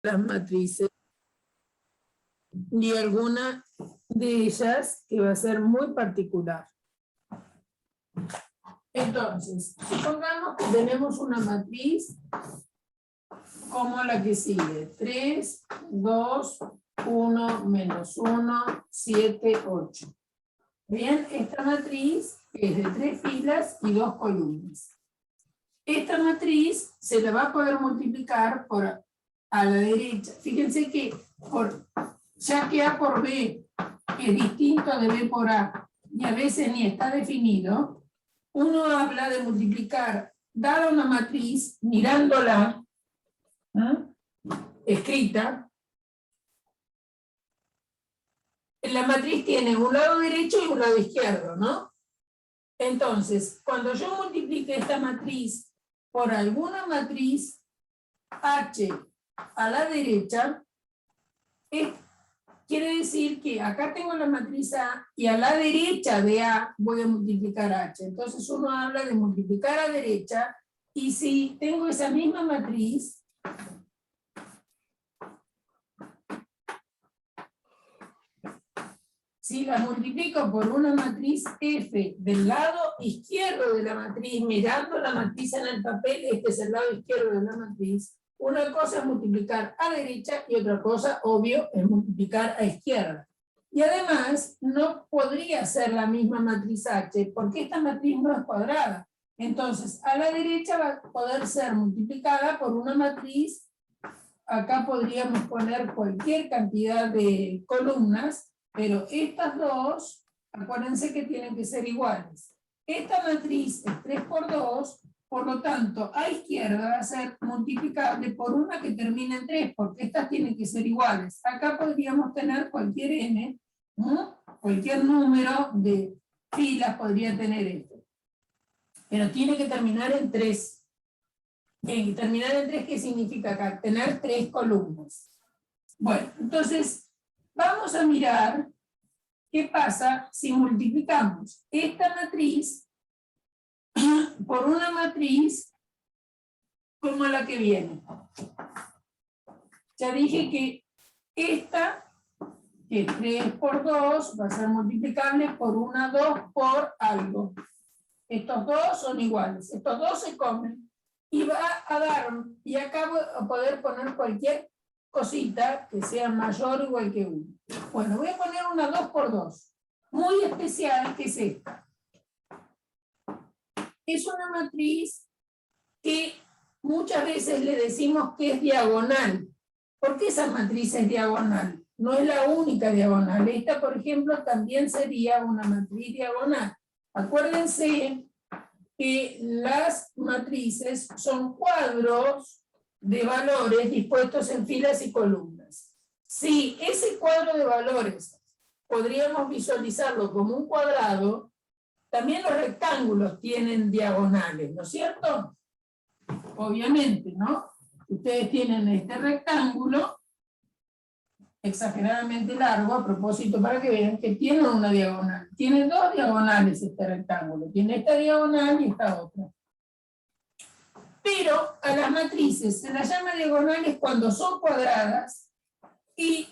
las matrices y alguna de ellas que va a ser muy particular. Entonces, supongamos que tenemos una matriz como la que sigue: 3, 2, 1, menos 1, 7, 8. Bien, esta matriz es de 3 filas y 2 columnas. Esta matriz se la va a poder multiplicar por a la derecha. Fíjense que ya que A por B es distinto de B por A, y a veces ni está definido, uno habla de multiplicar, dada una matriz, mirándola, escrita. La matriz tiene un lado derecho y un lado izquierdo, ¿no? Entonces, cuando yo multiplique esta matriz por alguna matriz H a la derecha, quiere decir que acá tengo la matriz A y a la derecha de A voy a multiplicar H. Entonces uno habla de multiplicar a derecha, y si tengo esa misma matriz, si la multiplico por una matriz F del lado izquierdo de la matriz, mirando la matriz en el papel, este es el lado izquierdo de la matriz, una cosa es multiplicar a derecha y otra cosa, obvio, es multiplicar a izquierda. Y además, no podría ser la misma matriz H, porque esta matriz no es cuadrada. Entonces, a la derecha va a poder ser multiplicada por una matriz, acá podríamos poner cualquier cantidad de columnas, pero estas dos, acuérdense que tienen que ser iguales. Esta matriz es 3 por 2, por lo tanto, a izquierda va a ser multiplicable por una que termina en 3, porque estas tienen que ser iguales. Acá podríamos tener cualquier n, ¿no? Cualquier número de filas podría tener esto. Pero tiene que terminar en 3. Terminar en 3, ¿qué significa acá? Tener 3 columnas. Bueno, entonces, vamos a mirar qué pasa si multiplicamos esta matriz por una matriz como la que viene. Ya dije que esta, que es 3 por 2, va a ser multiplicable por una 2 por algo. Estos dos son iguales, estos dos se comen, y va a dar, y acá voy a poder poner cualquier cosita que sea mayor o igual que 1. Bueno, voy a poner una 2 por 2, muy especial, que es esta. Es una matriz que muchas veces le decimos que es diagonal. ¿Por qué esa matriz es diagonal? No es la única diagonal. Esta, por ejemplo, también sería una matriz diagonal. Acuérdense que las matrices son cuadros de valores dispuestos en filas y columnas. Si ese cuadro de valores podríamos visualizarlo como un cuadrado, también los rectángulos tienen diagonales, ¿no es cierto? Obviamente, ¿no? Ustedes tienen este rectángulo exageradamente largo, a propósito, para que vean que tiene una diagonal. Tiene 2 diagonales este rectángulo. Tiene esta diagonal y esta otra. Pero a las matrices se las llama diagonales cuando son cuadradas, y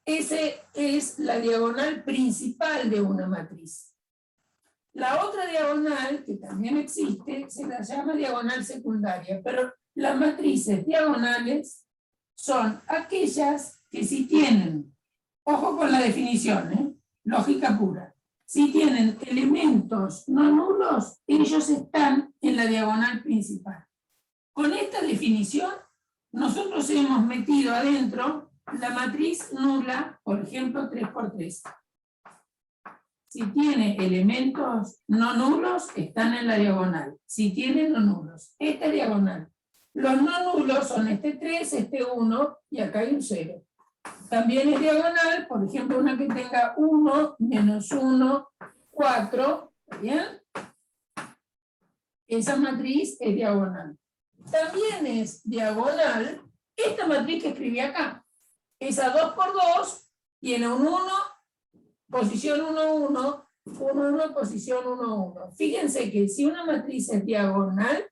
ese es la diagonal principal de una matriz. La otra diagonal, que también existe, se la llama diagonal secundaria, pero las matrices diagonales son aquellas que si tienen, ojo con la definición, lógica pura, si tienen elementos no nulos, ellos están en la diagonal principal. Con esta definición, nosotros hemos metido adentro la matriz nula, por ejemplo, 3 por 3. Si tiene elementos no nulos, están en la diagonal. Si tiene no nulos, esta es diagonal. Los no nulos son este 3, este 1, y acá hay un 0. También es diagonal, por ejemplo, una que tenga 1, menos 1, 4, ¿bien? Esa matriz es diagonal. También es diagonal esta matriz que escribí acá. Esa 2 por 2 tiene un 1, posición 1, 1, 1, 1, posición 1, 1. Fíjense que si una matriz es diagonal,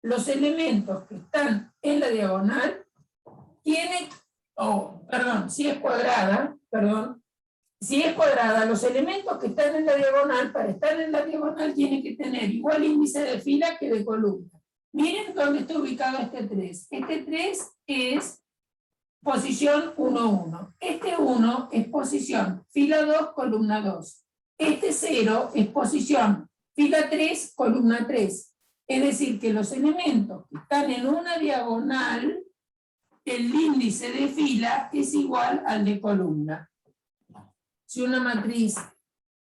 los elementos que están en la diagonal tiene, perdón, si es cuadrada, los elementos que están en la diagonal, para estar en la diagonal, tienen que tener igual índice de fila que de columna. Miren dónde está ubicado este 3. Este 3 es posición 1, 1. Este 1 es posición fila 2, columna 2. Este 0 es posición fila 3, columna 3. Es decir, que los elementos que están en una diagonal, el índice de fila es igual al de columna. Si una matriz,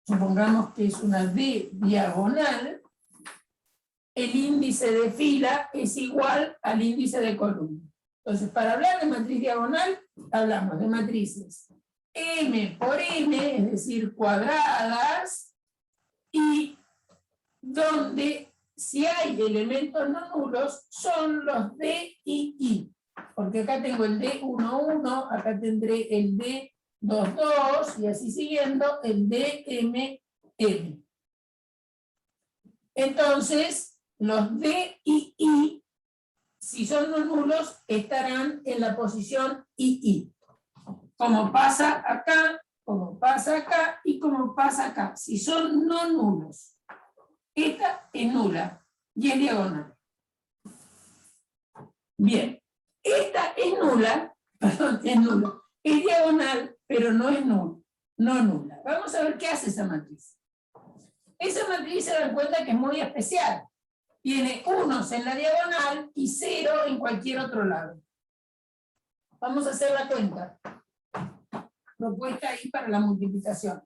supongamos que es una D diagonal, el índice de fila es igual al índice de columna. Entonces, para hablar de matriz diagonal, hablamos de matrices M por M, es decir, cuadradas, y donde si hay elementos no nulos, son los D y I. Porque acá tengo el D1, 1, acá tendré el D2, 2, y así siguiendo el DM, M. Entonces, los D y I, si son no nulos, estarán en la posición II. Como pasa acá, como pasa acá y como pasa acá. Si son no nulos. Esta es nula y es diagonal. Bien. Esta es nula, perdón, es nula. Es diagonal, pero no es nula. No nula. Vamos a ver qué hace esa matriz. Esa matriz se dan cuenta que es muy especial. Tiene unos en la diagonal y 0 en cualquier otro lado. Vamos a hacer la cuenta. Propuesta ahí para la multiplicación.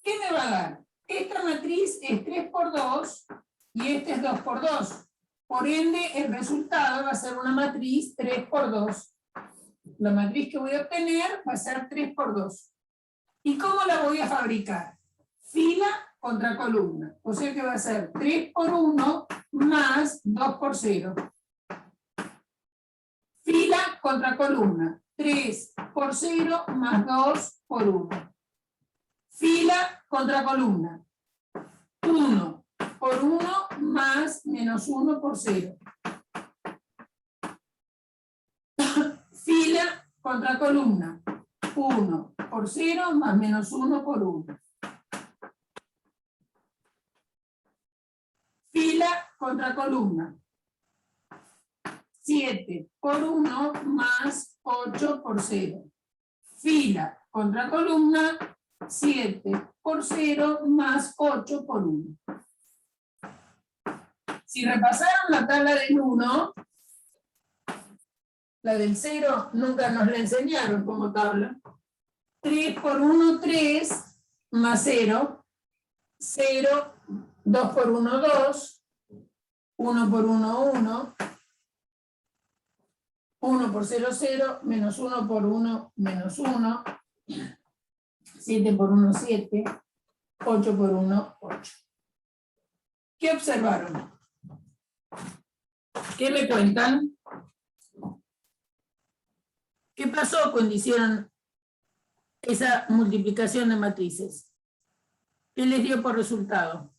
¿Qué me va a dar? Esta matriz es 3 por 2 y este es 2 por 2. Por ende, el resultado va a ser una matriz 3 por 2. La matriz que voy a obtener va a ser 3 por 2. ¿Y cómo la voy a fabricar? Fila contra columna. O sea que va a ser 3 por 1 más 2 por 0. Fila contra columna. 3 por 0 más 2 por 1. Fila contra columna. 1 por 1 más menos 1 por 0. Fila contra columna. 1 por 0 más menos 1 por 1. Fila contra columna. 7 por 1 más 8 por 0. Fila contra columna. 7 por 0 más 8 por 1. Si repasaron la tabla del 1, la del 0 nunca nos la enseñaron como tabla. 3 por 1, 3, más 0. 0, 2 por 1, 2. 1 por 1, 1. 1 por 0, 0. Menos 1 por 1, menos 1. 7 por 1, 7. 8 por 1, 8. ¿Qué observaron? ¿Qué me cuentan? ¿Qué pasó cuando hicieron esa multiplicación de matrices? ¿Qué les dio por resultado?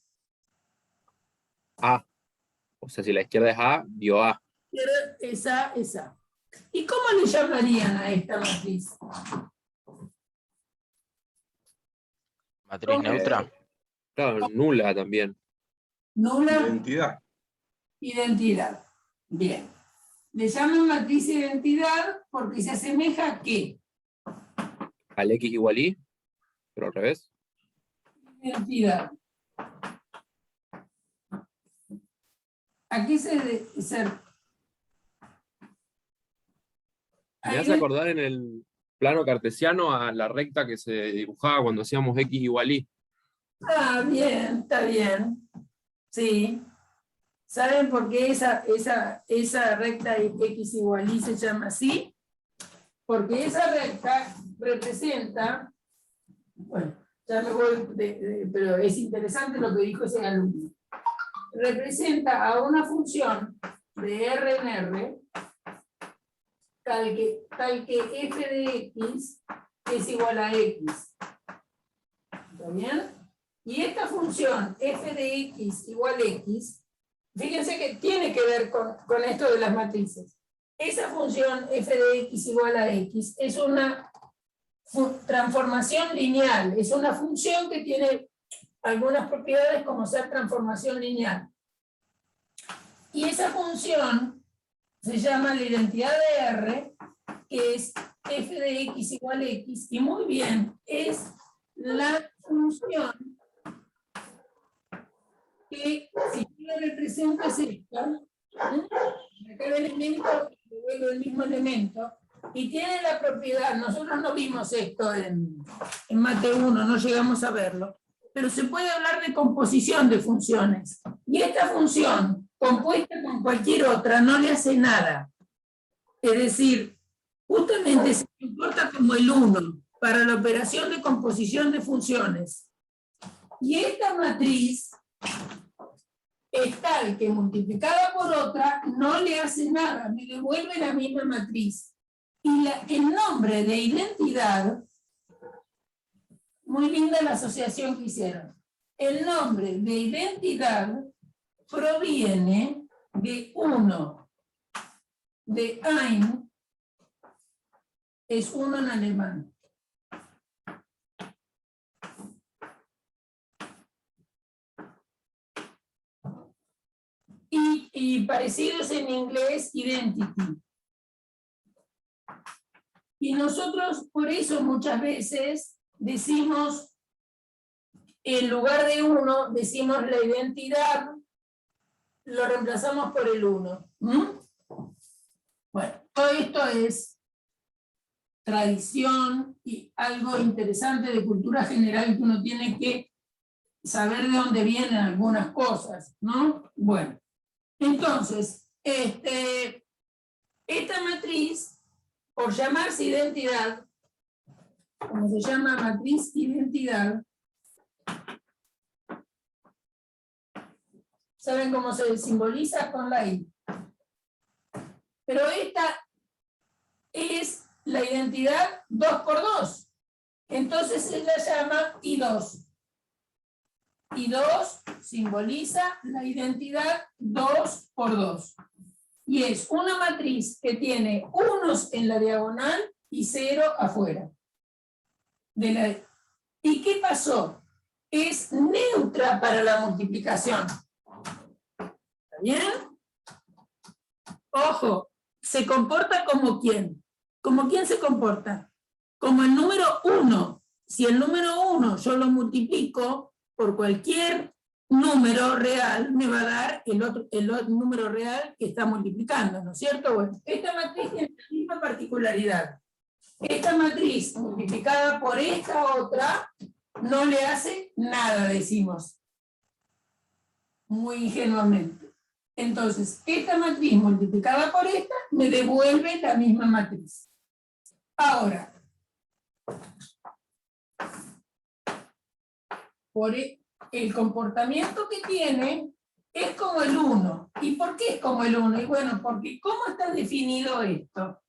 A. O sea, si la izquierda es A, dio A. Esa. ¿Y cómo le llamarían a esta matriz? Matriz neutra. Claro, nula también. Nula. Identidad. Bien. Le llaman matriz identidad porque se asemeja a ¿qué? Al X igual Y, pero al revés. Identidad. Aquí Me hace acordar en el plano cartesiano a la recta que se dibujaba cuando hacíamos X igual Y. Ah, bien, está bien. Sí. ¿Saben por qué esa recta X igual Y se llama así? Porque esa recta representa, bueno, ya me voy, pero es interesante lo que dijo ese alumno. Representa a una función de R en R, tal que f de x es igual a x. ¿Está bien? Y esta función f de x igual a x, fíjense que tiene que ver con esto de las matrices. esa función f de x igual a x es una transformación lineal, es una función que tiene algunas propiedades como ser transformación lineal. Y esa función se llama la identidad de R, que es f de x igual a x, y muy bien, es la función que, si yo la represento, es esta, cada elemento devuelve el mismo elemento, y tiene la propiedad, nosotros no vimos esto en Mate 1, no llegamos a verlo, pero se puede hablar de composición de funciones, y esta función, compuesta con cualquier otra, no le hace nada. Es decir, justamente se comporta como el 1 para la operación de composición de funciones. Y esta matriz es tal que multiplicada por otra no le hace nada, me devuelve la misma matriz. Y el nombre de identidad, muy linda la asociación que hicieron. El nombre de identidad proviene de 1, de ein, es 1 en alemán. Y parecidos en inglés, identity. Y nosotros por eso muchas veces decimos, en lugar de 1, decimos la identidad, lo reemplazamos por el 1. Bueno, todo esto es tradición y algo interesante de cultura general que uno tiene que saber de dónde vienen algunas cosas, ¿no? Bueno, entonces, esta matriz, por llamarse identidad, como se llama matriz identidad, ¿saben cómo se simboliza? Con la I. Pero esta es la identidad 2 por 2. Entonces se la llama I2. I2 simboliza la identidad 2 por 2. Y es una matriz que tiene unos en la diagonal y 0 afuera. ¿Y qué pasó? Es neutra para la multiplicación. ¿Está bien? Ojo, se comporta como ¿quién? ¿Como quién se comporta? Como el número 1. Si el número 1 yo lo multiplico por cualquier número real, me va a dar el otro número real que está multiplicando, ¿no es cierto? Bueno, esta matriz tiene la misma particularidad. Esta matriz multiplicada por esta otra no le hace nada, decimos. Muy ingenuamente. Entonces, esta matriz multiplicada por esta me devuelve la misma matriz. Ahora, por el comportamiento que tiene es como el 1. ¿Y por qué es como el 1? Y bueno, porque ¿cómo está definido esto?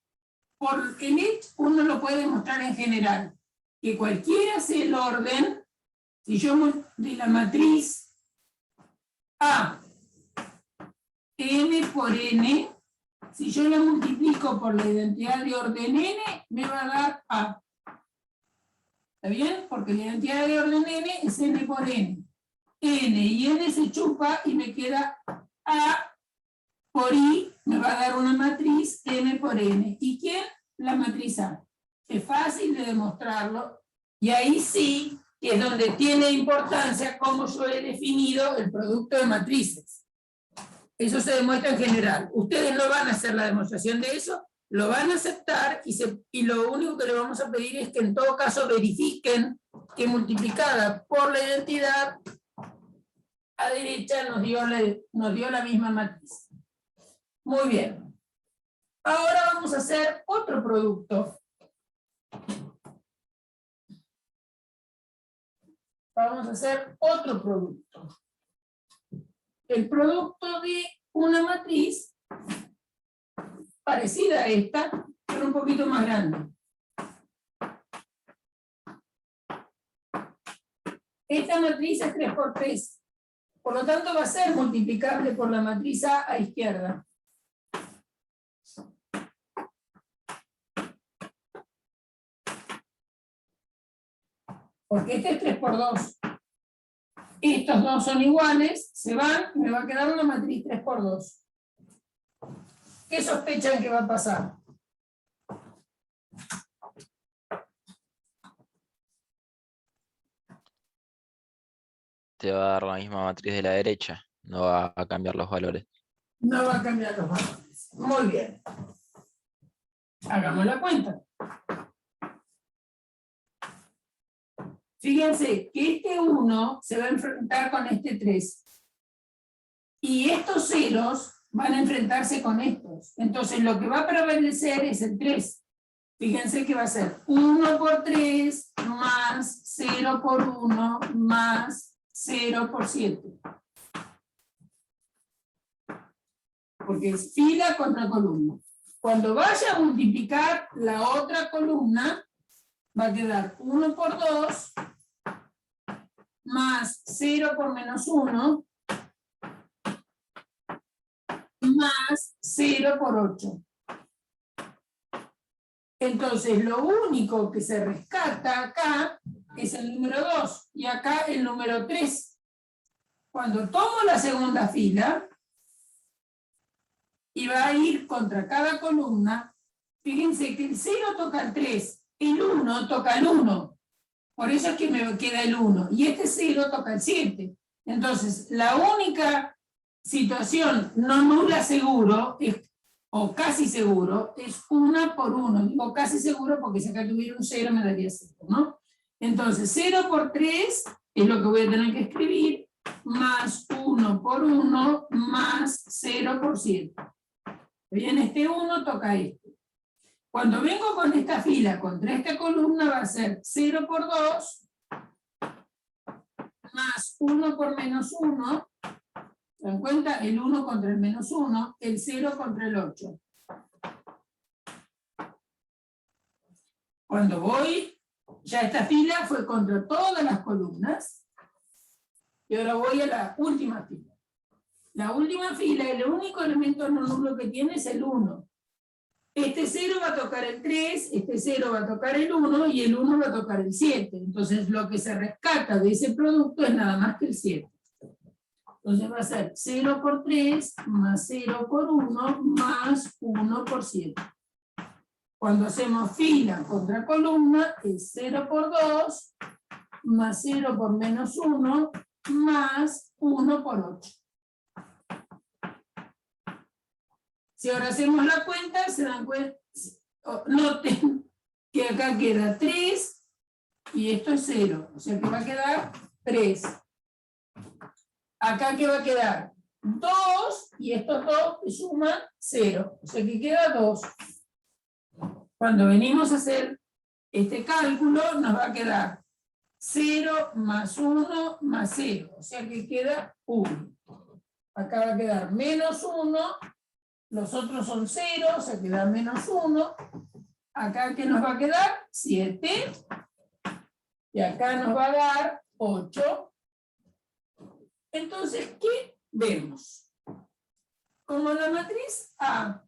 Porque el hecho uno lo puede mostrar en general, que cualquiera sea el orden, si yo de la matriz A, n por n, si yo la multiplico por la identidad de orden n, me va a dar A. ¿Está bien? Porque la identidad de orden n es n por n. N y n se chupa y me queda A por I, me va a dar una matriz m por n. ¿Y quién? La matriz A. Es fácil de demostrarlo. Y ahí sí que es donde tiene importancia cómo yo he definido el producto de matrices. Eso se demuestra en general. Ustedes no van a hacer la demostración de eso, lo van a aceptar y lo único que le vamos a pedir es que en todo caso verifiquen que multiplicada por la identidad a derecha nos dio la misma matriz. Muy bien. Ahora vamos a hacer otro producto. Vamos a hacer otro producto. El producto de una matriz parecida a esta, pero un poquito más grande. Esta matriz es 3 por 3. Por lo tanto, va a ser multiplicable por la matriz A izquierda. Porque este es 3 por 2. Estos dos son iguales, se van, me va a quedar una matriz 3 por 2. ¿Qué sospechan que va a pasar? Te va a dar la misma matriz de la derecha. No va a cambiar los valores. No va a cambiar los valores. Muy bien. Hagamos la cuenta. Fíjense que este 1 se va a enfrentar con este 3. Y estos ceros van a enfrentarse con estos. Entonces lo que va a prevalecer es el 3. Fíjense que va a ser 1 por 3 más 0 por 1 más 0 por 7. Porque es fila contra columna. Cuando vaya a multiplicar la otra columna, va a quedar 1 por 2 más 0 por menos 1 más 0 por 8. Entonces, lo único que se rescata acá es el número 2 y acá el número 3. Cuando tomo la segunda fila y va a ir contra cada columna, fíjense que el 0 toca el 3, el 1 toca el 1. Por eso es que me queda el 1. Y este 0 toca el 7. Entonces, la única situación no nula seguro es, o casi seguro, es 1 por 1. Digo casi seguro porque si acá tuviera un 0 me daría 0, ¿no? Entonces 0 por 3 es lo que voy a tener que escribir, más 1 por 1 más 0 por 7. Bien, este 1 toca este. Cuando vengo con esta fila contra esta columna va a ser 0 por 2 más 1 por menos 1. ¿Se dan cuenta? El 1 contra el menos 1, el 0 contra el 8. Cuando voy, ya esta fila fue contra todas las columnas, y ahora voy a la última fila. La última fila, el único elemento no nulo que tiene es el 1. Este 0 va a tocar el 3, este 0 va a tocar el 1, y el 1 va a tocar el 7. Entonces lo que se rescata de ese producto es nada más que el 7. Entonces va a ser 0 por 3 más 0 por 1 más 1 por 7. Cuando hacemos fila contra columna es 0 por 2 más 0 por menos 1 más 1 por 8. Si ahora hacemos la cuenta, se dan cuenta, noten que acá queda 3 y esto es 0. O sea que va a quedar 3. Acá que va a quedar 2 y estos 2 que suman 0. O sea que queda 2. Cuando venimos a hacer este cálculo nos va a quedar 0 más 1 más 0. O sea que queda 1. Acá va a quedar menos 1. Los otros son 0, o sea queda menos 1. Acá que nos va a quedar 7. Y acá nos va a dar 8. Entonces, ¿qué vemos? Como la matriz A,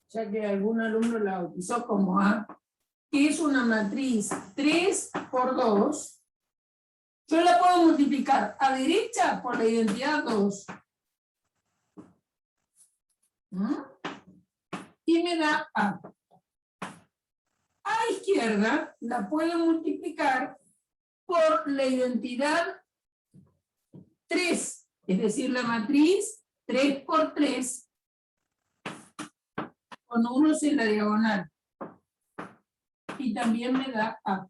ya que algún alumno la bautizó como A, que es una matriz 3 por 2, yo la puedo multiplicar a derecha por la identidad 2. Y me da A. A izquierda la puedo multiplicar por la identidad 3, es decir, la matriz 3 por 3, con unos en la diagonal. Y también me da A.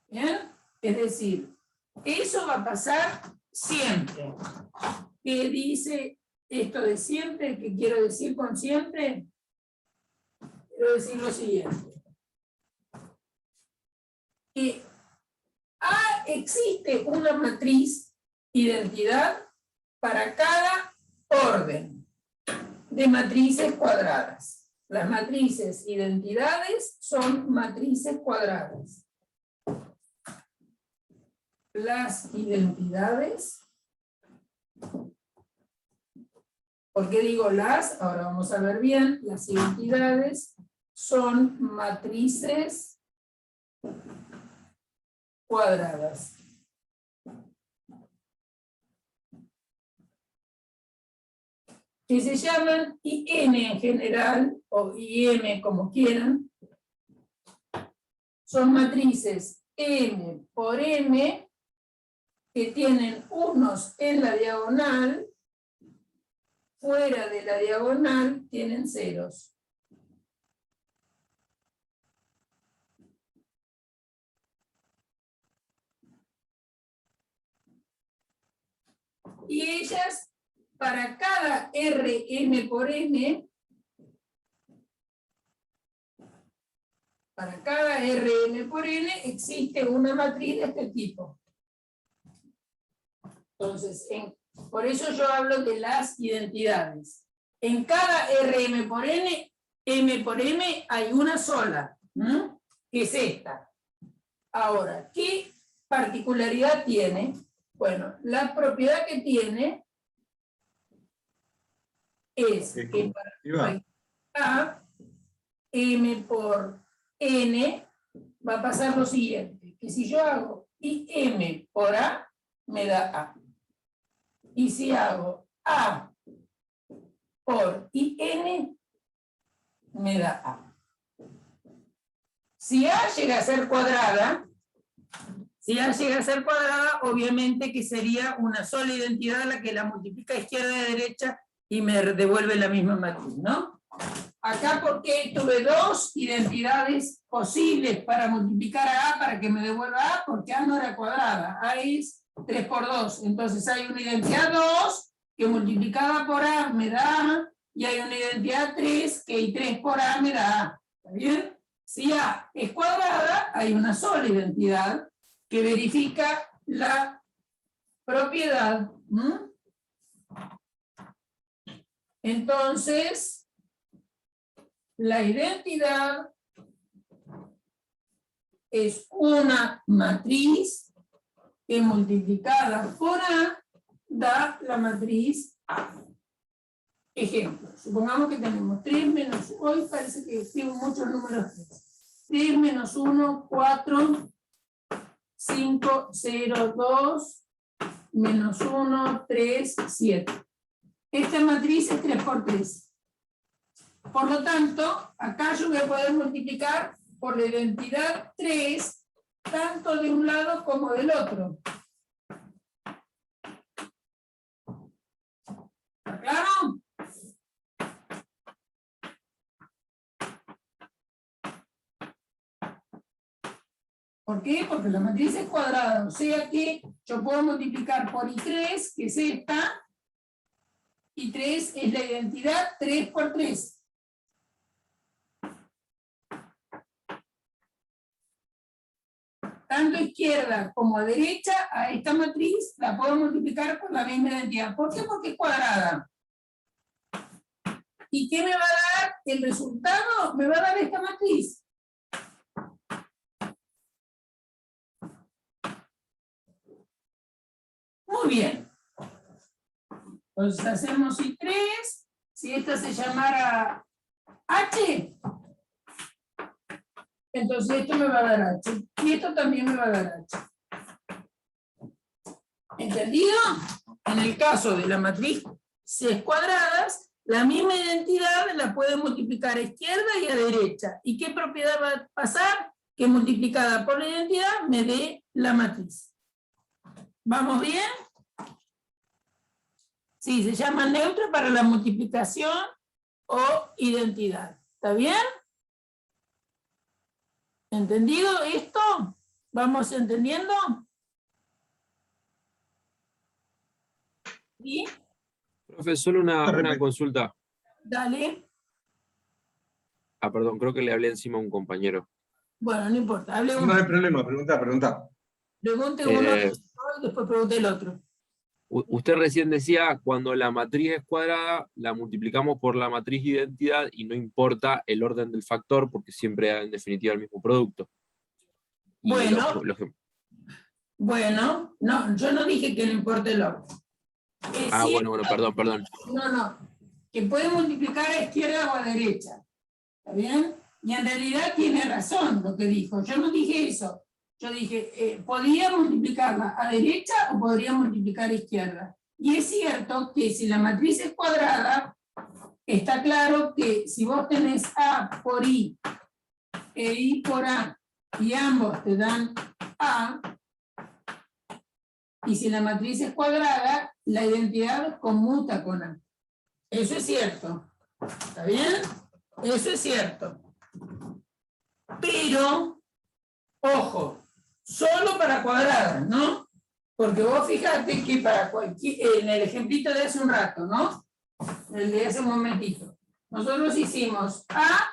¿Bien? Es decir, eso va a pasar siempre. ¿Qué dice esto de siempre? ¿Qué quiero decir con siempre? Quiero decir lo siguiente. Que existe una matriz identidad para cada orden de matrices cuadradas. Las matrices identidades son matrices cuadradas. Las identidades, ¿por qué digo las? Ahora vamos a ver bien. Las identidades son matrices cuadradas. Que se llaman IN en general, o IM como quieran, son matrices M por M que tienen unos en la diagonal, fuera de la diagonal tienen ceros. Y ellas, para cada Rm por n, para cada Rm por n existe una matriz de este tipo. Entonces, por eso yo hablo de las identidades. En cada Rm por n, m por m, hay una sola, que es esta. Ahora, ¿qué particularidad tiene? Bueno, la propiedad que tiene es que para A, m por n, va a pasar lo siguiente, que si yo hago im por A, me da A. Y si hago A por in, me da A. Si A llega a ser cuadrada, obviamente que sería una sola identidad la que la multiplica izquierda y derecha y me devuelve la misma matriz, ¿no? Acá porque tuve dos identidades posibles para multiplicar a A para que me devuelva A, porque A no era cuadrada, A es 3 por 2, entonces hay una identidad 2 que multiplicada por A me da A, y hay una identidad 3 que 3 por A me da A, ¿está bien? Si A es cuadrada, hay una sola identidad que verifica la propiedad. Entonces, la identidad es una matriz que multiplicada por A da la matriz A. Ejemplo, supongamos que tenemos 3 menos, hoy parece que escribo muchos números 3 menos 1, 4, 5, 0, 2, menos 1, 3, 7. Esta matriz es 3 por 3. Por lo tanto, acá yo voy a poder multiplicar por la identidad 3, tanto de un lado como del otro. ¿Está claro? ¿Por qué? Porque la matriz es cuadrada, o sea que yo puedo multiplicar por I3, que es esta, I3 es la identidad 3 por 3. Tanto izquierda como derecha, a esta matriz la puedo multiplicar por la misma identidad. ¿Por qué? Porque es cuadrada. ¿Y qué me va a dar? El resultado me va a dar esta matriz. Muy bien. Entonces hacemos I3. Si esta se llamara H, entonces esto me va a dar H. Y esto también me va a dar H. ¿Entendido? En el caso de la matriz C cuadradas, la misma identidad la puedo multiplicar a izquierda y a derecha. ¿Y qué propiedad va a pasar? Que multiplicada por la identidad me dé la matriz. ¿Vamos bien? Sí, se llama neutro para la multiplicación o identidad. ¿Está bien? ¿Entendido esto? ¿Vamos entendiendo? ¿Sí? Profe, solo una consulta. Dale. Ah, perdón, creo que le hablé encima a un compañero. Bueno, no importa. Hable No uno. hay problema, pregunta. Pregunte uno y después pregunte el otro. Usted recién decía, cuando la matriz es cuadrada, la multiplicamos por la matriz identidad y no importa el orden del factor porque siempre da en definitiva el mismo producto. Y Bueno. los- Bueno, no, yo no dije que no importe el orden. Ah, Sí, bueno, perdón. no. Que puede multiplicar a izquierda o a derecha. ¿Está bien? Y en realidad tiene razón lo que dijo. Yo no dije eso. yo dije, ¿podría multiplicarla a derecha o podría multiplicar a izquierda? Y es cierto que si la matriz es cuadrada, está claro que si vos tenés A por I e I por A, y ambos te dan A, y si la matriz es cuadrada, la identidad conmuta con A. Eso es cierto. ¿Está bien? Eso es cierto. Pero, ojo, solo para cuadradas, ¿no? Porque vos fijate que para cualquier, en el ejemplito de hace un rato, ¿no? El de hace un momentito. Nosotros hicimos A,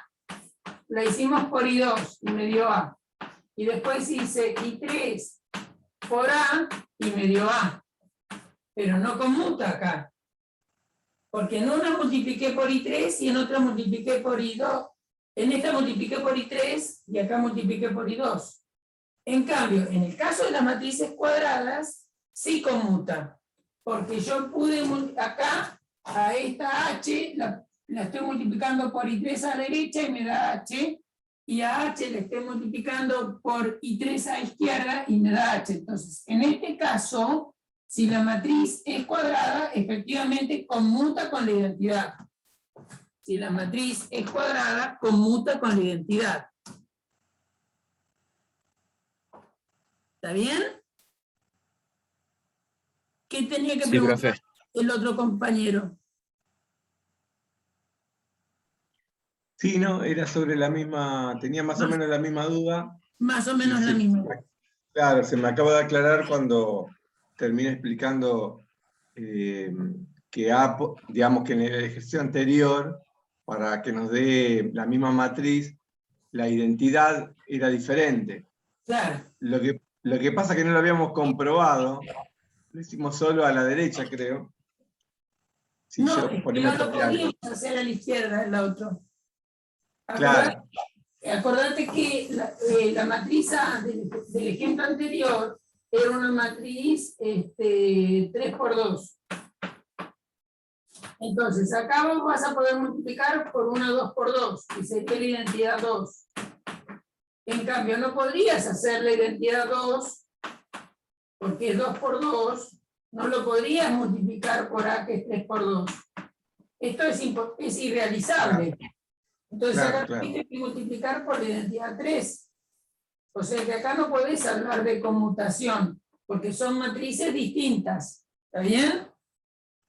la hicimos por I2 y me dio A. Y después hice I3 por A y me dio A. Pero no conmuta acá. Porque en una multipliqué por I3 y en otra multipliqué por I2. En esta multipliqué por I3 y acá multipliqué por I2. En cambio, en el caso de las matrices cuadradas, sí conmuta. Porque yo pude, acá, a esta H, la estoy multiplicando por I3 a la derecha y me da H, y a H le estoy multiplicando por I3 a la izquierda y me da H. Entonces, en este caso, si la matriz es cuadrada, efectivamente conmuta con la identidad. Si la matriz es cuadrada, conmuta con la identidad. ¿Está bien? ¿Qué tenía que preguntar profe. el otro compañero? Sí, no, era sobre la misma, tenía más o menos la misma duda. Más o menos la misma. Claro, se me acaba de aclarar cuando terminé explicando que A, digamos que en el ejercicio anterior, para que nos dé la misma matriz, la identidad era diferente. Claro. Lo que pasa es que no lo habíamos comprobado, lo hicimos solo a la derecha, creo. Si No, yo es que ponemos no lo podíamos hacer a la izquierda el otro. Claro. Acordate que la matriz A del ejemplo anterior era una matriz 3×2. Entonces, acá vos vas a poder multiplicar por una 2×2, que sería la identidad 2. En cambio, no podrías hacer la identidad 2, porque es 2×2, no lo podrías multiplicar por A, que es 3×2. Esto es irrealizable. Entonces acá tienes que multiplicar por la identidad 3. O sea que acá no podés hablar de conmutación, porque son matrices distintas. ¿Está bien?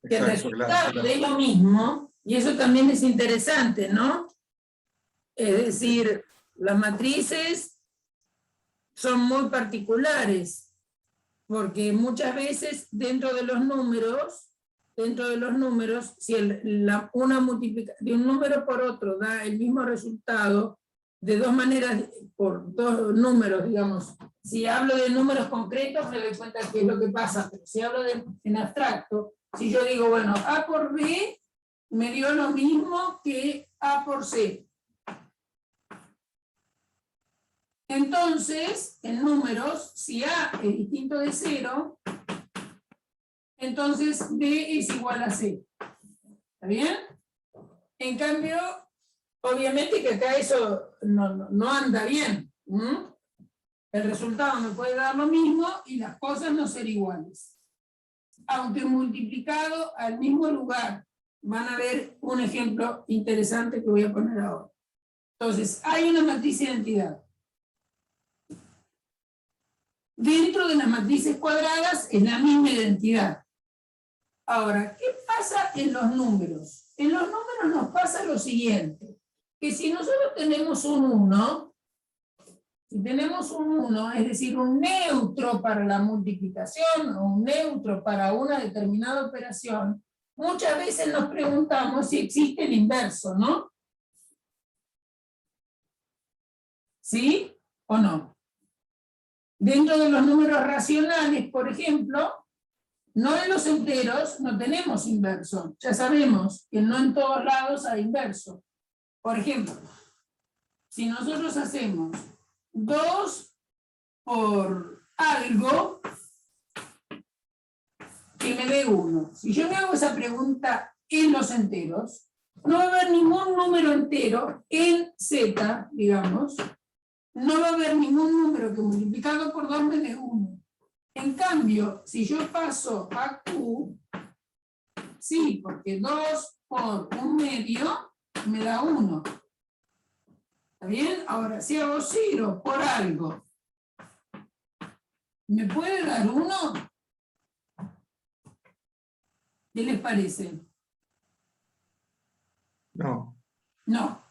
Que el resultado es lo mismo, y eso también es interesante, ¿no? Es decir, las matrices son muy particulares, porque muchas veces dentro de los números, si una multiplicación de un número por otro da el mismo resultado, de dos maneras, por dos números, digamos. Si hablo de números concretos, me doy cuenta qué es lo que pasa, pero si hablo en abstracto, si yo digo, bueno, A por B me dio lo mismo que A por C. Entonces, en números, si A es distinto de 0, entonces B es igual a C. ¿Está bien? En cambio, obviamente que acá eso no anda bien. El resultado me puede dar lo mismo y las cosas no ser iguales. Aunque multiplicado al mismo lugar, van a ver un ejemplo interesante que voy a poner ahora. Entonces, hay una matriz de identidad. Dentro de las matrices cuadradas es la misma identidad. Ahora, ¿qué pasa en los números? En los números nos pasa lo siguiente, que si nosotros tenemos un 1, es decir, un neutro para la multiplicación o un neutro para una determinada operación, muchas veces nos preguntamos si existe el inverso, ¿no? ¿Sí o no? Dentro de los números racionales, por ejemplo, no en los enteros no tenemos inverso. Ya sabemos que no en todos lados hay inverso. Por ejemplo, si nosotros hacemos 2 por algo que me dé 1. Si yo me hago esa pregunta en los enteros, no va a haber ningún número entero en Z, digamos, no va a haber ningún número que multiplicado por 2 me dé 1. En cambio, si yo paso a Q, sí, porque 2 por 1/2 me da 1. ¿Está bien? Ahora, si hago 0 por algo, ¿me puede dar 1? ¿Qué les parece? No. No.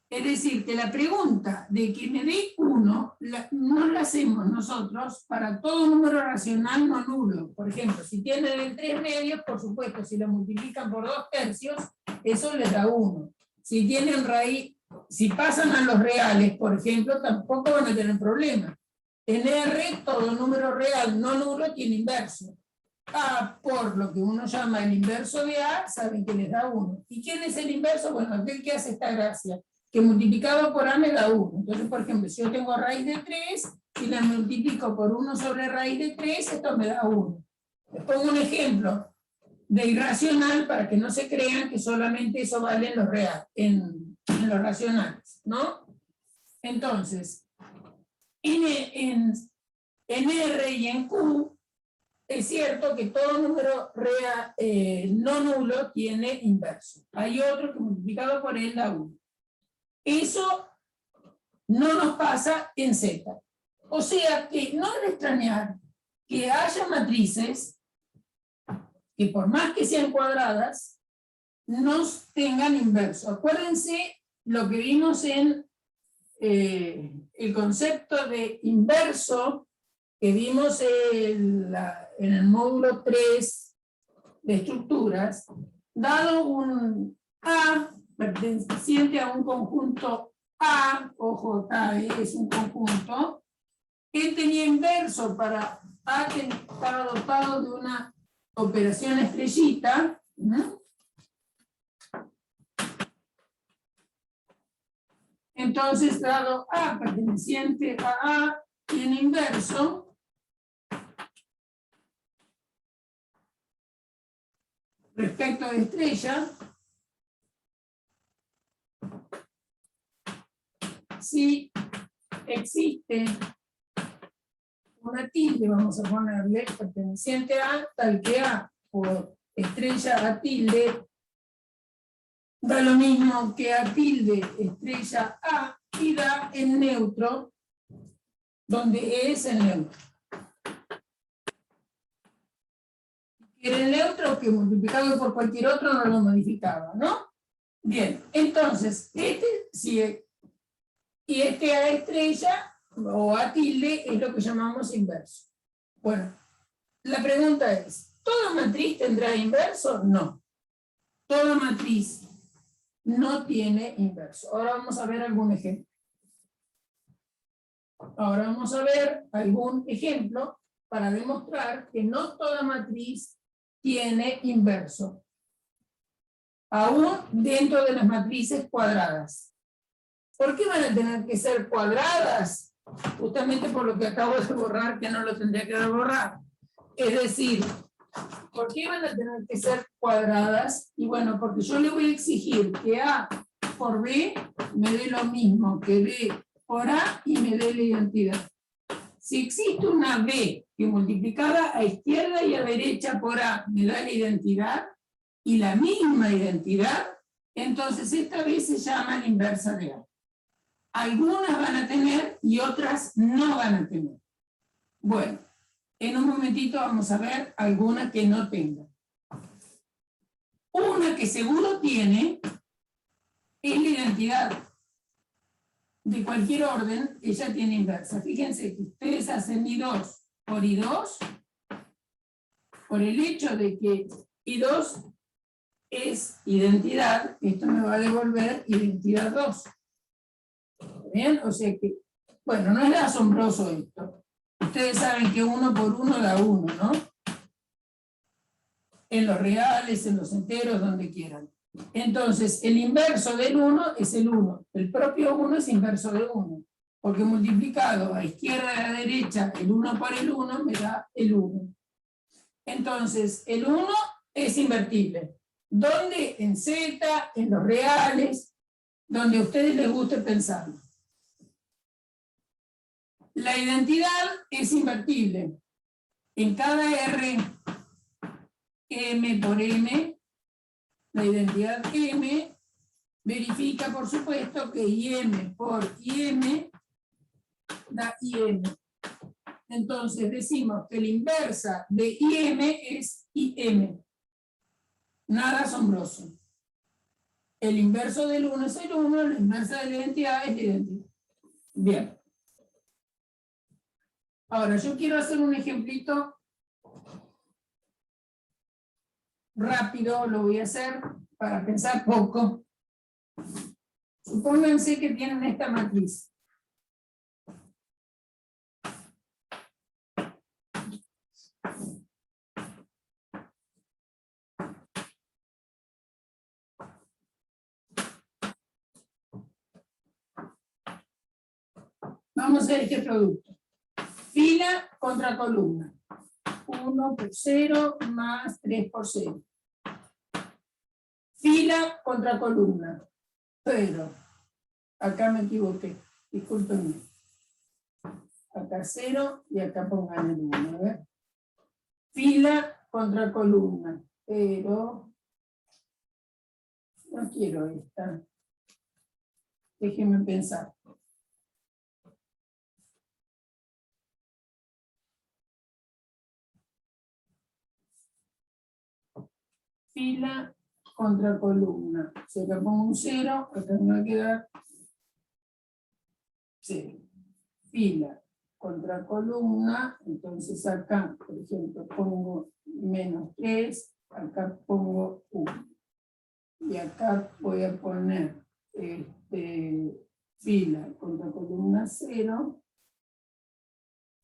Es decir, que la pregunta de que me dé 1, no la hacemos nosotros para todo número racional no nulo. Por ejemplo, si tienen el 3/2, por supuesto, si lo multiplican por 2/3, eso les da 1. Si tienen raíz, si pasan a los reales, por ejemplo, tampoco van a tener problema. En R, todo número real no nulo tiene inverso. A por lo que uno llama el inverso de A, saben que les da 1. ¿Y quién es el inverso? Bueno, aquel que hace esta gracia, que multiplicado por A me da 1. Entonces, por ejemplo, si yo tengo raíz de 3, si la multiplico por 1 sobre raíz de 3, esto me da 1. Les pongo un ejemplo de irracional para que no se crean que solamente eso vale en los reales, en los racionales, ¿no? Entonces, en R y en Q, es cierto que todo número real, no nulo tiene inverso. Hay otro que multiplicado por él da 1. Eso no nos pasa en Z. O sea que no es de extrañar que haya matrices que por más que sean cuadradas, no tengan inverso. Acuérdense lo que vimos en el concepto de inverso que vimos en el módulo 3 de estructuras, dado un A perteneciente a un conjunto A, ojo, A es un conjunto, él tenía inverso para A que estaba dotado de una operación estrellita, ¿no? Entonces, dado A perteneciente a A tiene inverso, respecto de estrella, si existe una tilde, vamos a ponerle, perteneciente a tal que A por estrella A tilde, da lo mismo que A tilde estrella A y da el neutro, donde es el neutro. Era el neutro que multiplicado por cualquier otro no lo modificaba, ¿no? Bien, entonces, y este A estrella o A tilde es lo que llamamos inverso. Bueno, la pregunta es, ¿toda matriz tendrá inverso? No. Toda matriz no tiene inverso. Ahora vamos a ver algún ejemplo. Ahora vamos a ver algún ejemplo para demostrar que no toda matriz tiene inverso. Aún dentro de las matrices cuadradas. ¿Por qué van a tener que ser cuadradas? Justamente por lo que acabo de borrar, que no lo tendría que borrar. Es decir, ¿por qué van a tener que ser cuadradas? Y bueno, porque yo le voy a exigir que A por B me dé lo mismo que B por A y me dé la identidad. Si existe una B que multiplicada a izquierda y a derecha por A me da la identidad y la misma identidad, entonces esta B se llama la inversa de A. Algunas van a tener y otras no van a tener. Bueno, en un momentito vamos a ver alguna que no tenga. Una que seguro tiene es la identidad. De cualquier orden, ella tiene inversa. Fíjense que ustedes hacen I2 por I2, por el hecho de que I2 es identidad, esto me va a devolver identidad 2. ¿Bien? O sea que, bueno, no es asombroso esto. Ustedes saben que 1 por 1 da 1, ¿no? En los reales, en los enteros, donde quieran. Entonces, el inverso del 1 es el 1. El propio 1 es inverso de 1. Porque multiplicado a izquierda y a derecha, el 1 por el 1 me da el 1. Entonces, el 1 es invertible. ¿Dónde? En Z, en los reales, donde a ustedes les guste pensarlo. La identidad es invertible. En cada R, M por M, la identidad M verifica, por supuesto, que IM por IM da IM. Entonces decimos que la inversa de IM es IM. Nada asombroso. El inverso del 1 es el 1, la inversa de la identidad es la identidad. Bien. Ahora, yo quiero hacer un ejemplito rápido, lo voy a hacer para pensar poco. Supónganse que tienen esta matriz. Vamos a ver este producto. Fila contra columna. 1 por 0 más 3 por 0. Fila contra columna. Pero, acá me equivoqué. Discúlpenme. Acá 0 y acá pongan el 1. A ver. Fila contra columna. Pero, no quiero esta. Déjenme pensar. Fila contra columna. Si acá pongo un 0, acá me va a quedar 0. Fila contra columna, entonces acá, por ejemplo, pongo menos 3, acá pongo 1. Y acá voy a poner fila contra columna 0,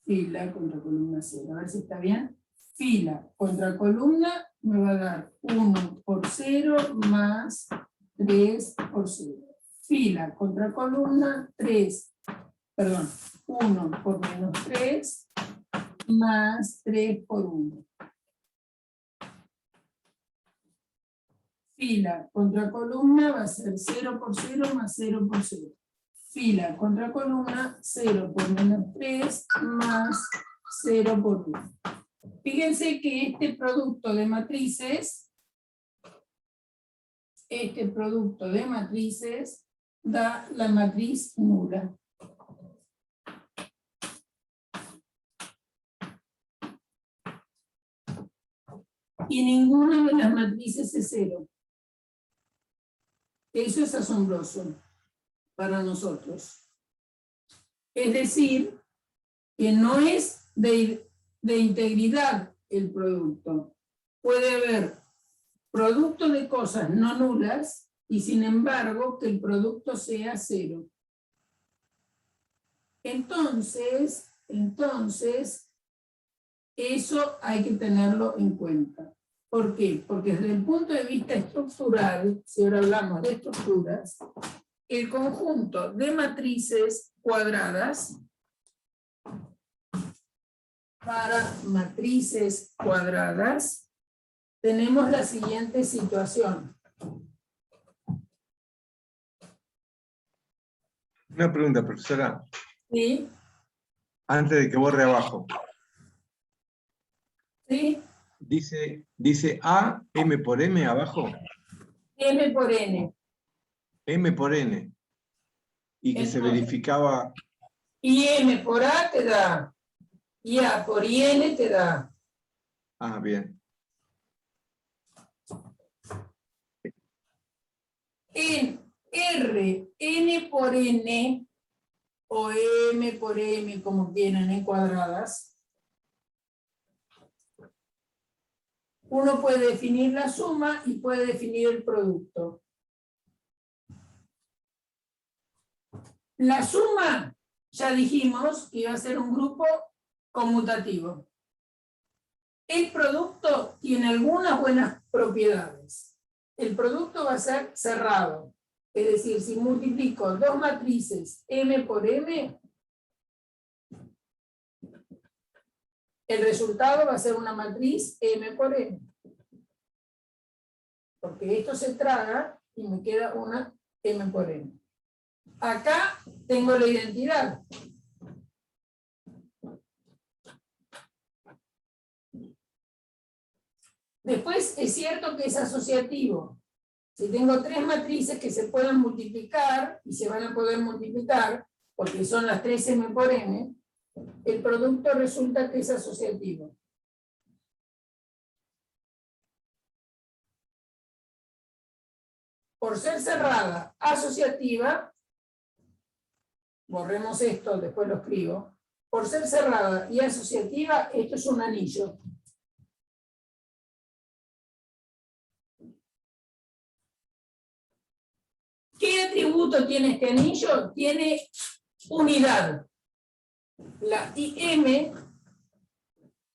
fila contra columna 0. A ver si está bien. Fila contra columna me va a dar 1 por 0 más 3 por 0. Fila contra columna 1 por menos 3 más 3 por 1. Fila contra columna va a ser 0 por 0 más 0 por 0. Fila contra columna 0 por menos 3 más 0 por 1. Fíjense que este producto de matrices da la matriz nula. Y ninguna de las matrices es 0. Eso es asombroso para nosotros. Es decir, que no es de integridad el producto. Puede haber producto de cosas no nulas y sin embargo que el producto sea 0. Entonces, eso hay que tenerlo en cuenta. ¿Por qué? Porque desde el punto de vista estructural, si ahora hablamos de estructuras, el conjunto de matrices cuadradas, para matrices cuadradas, tenemos la siguiente situación. Una pregunta, profesora. ¿Sí? Antes de que borre abajo. ¿Sí? Dice A, M por M abajo. M por N. M por N. Y que se verificaba. Y M por A te da. Y A por IN te da. Ah, bien. En R, N por N, o M por M, como quieran, en cuadradas, uno puede definir la suma y puede definir el producto. La suma, ya dijimos que iba a ser un grupo conmutativo. El producto tiene algunas buenas propiedades. El producto va a ser cerrado. Es decir, si multiplico dos matrices M por M, el resultado va a ser una matriz M por M. Porque esto se traga y me queda una M por M. Acá tengo la identidad. Después es cierto que es asociativo. Si tengo tres matrices que se pueden multiplicar, y se van a poder multiplicar, porque son las 3 M por N, el producto resulta que es asociativo. Por ser cerrada, asociativa, borremos esto, después lo escribo. Por ser cerrada y asociativa, esto es un anillo. ¿Qué atributo tiene este anillo? Tiene unidad. La IM,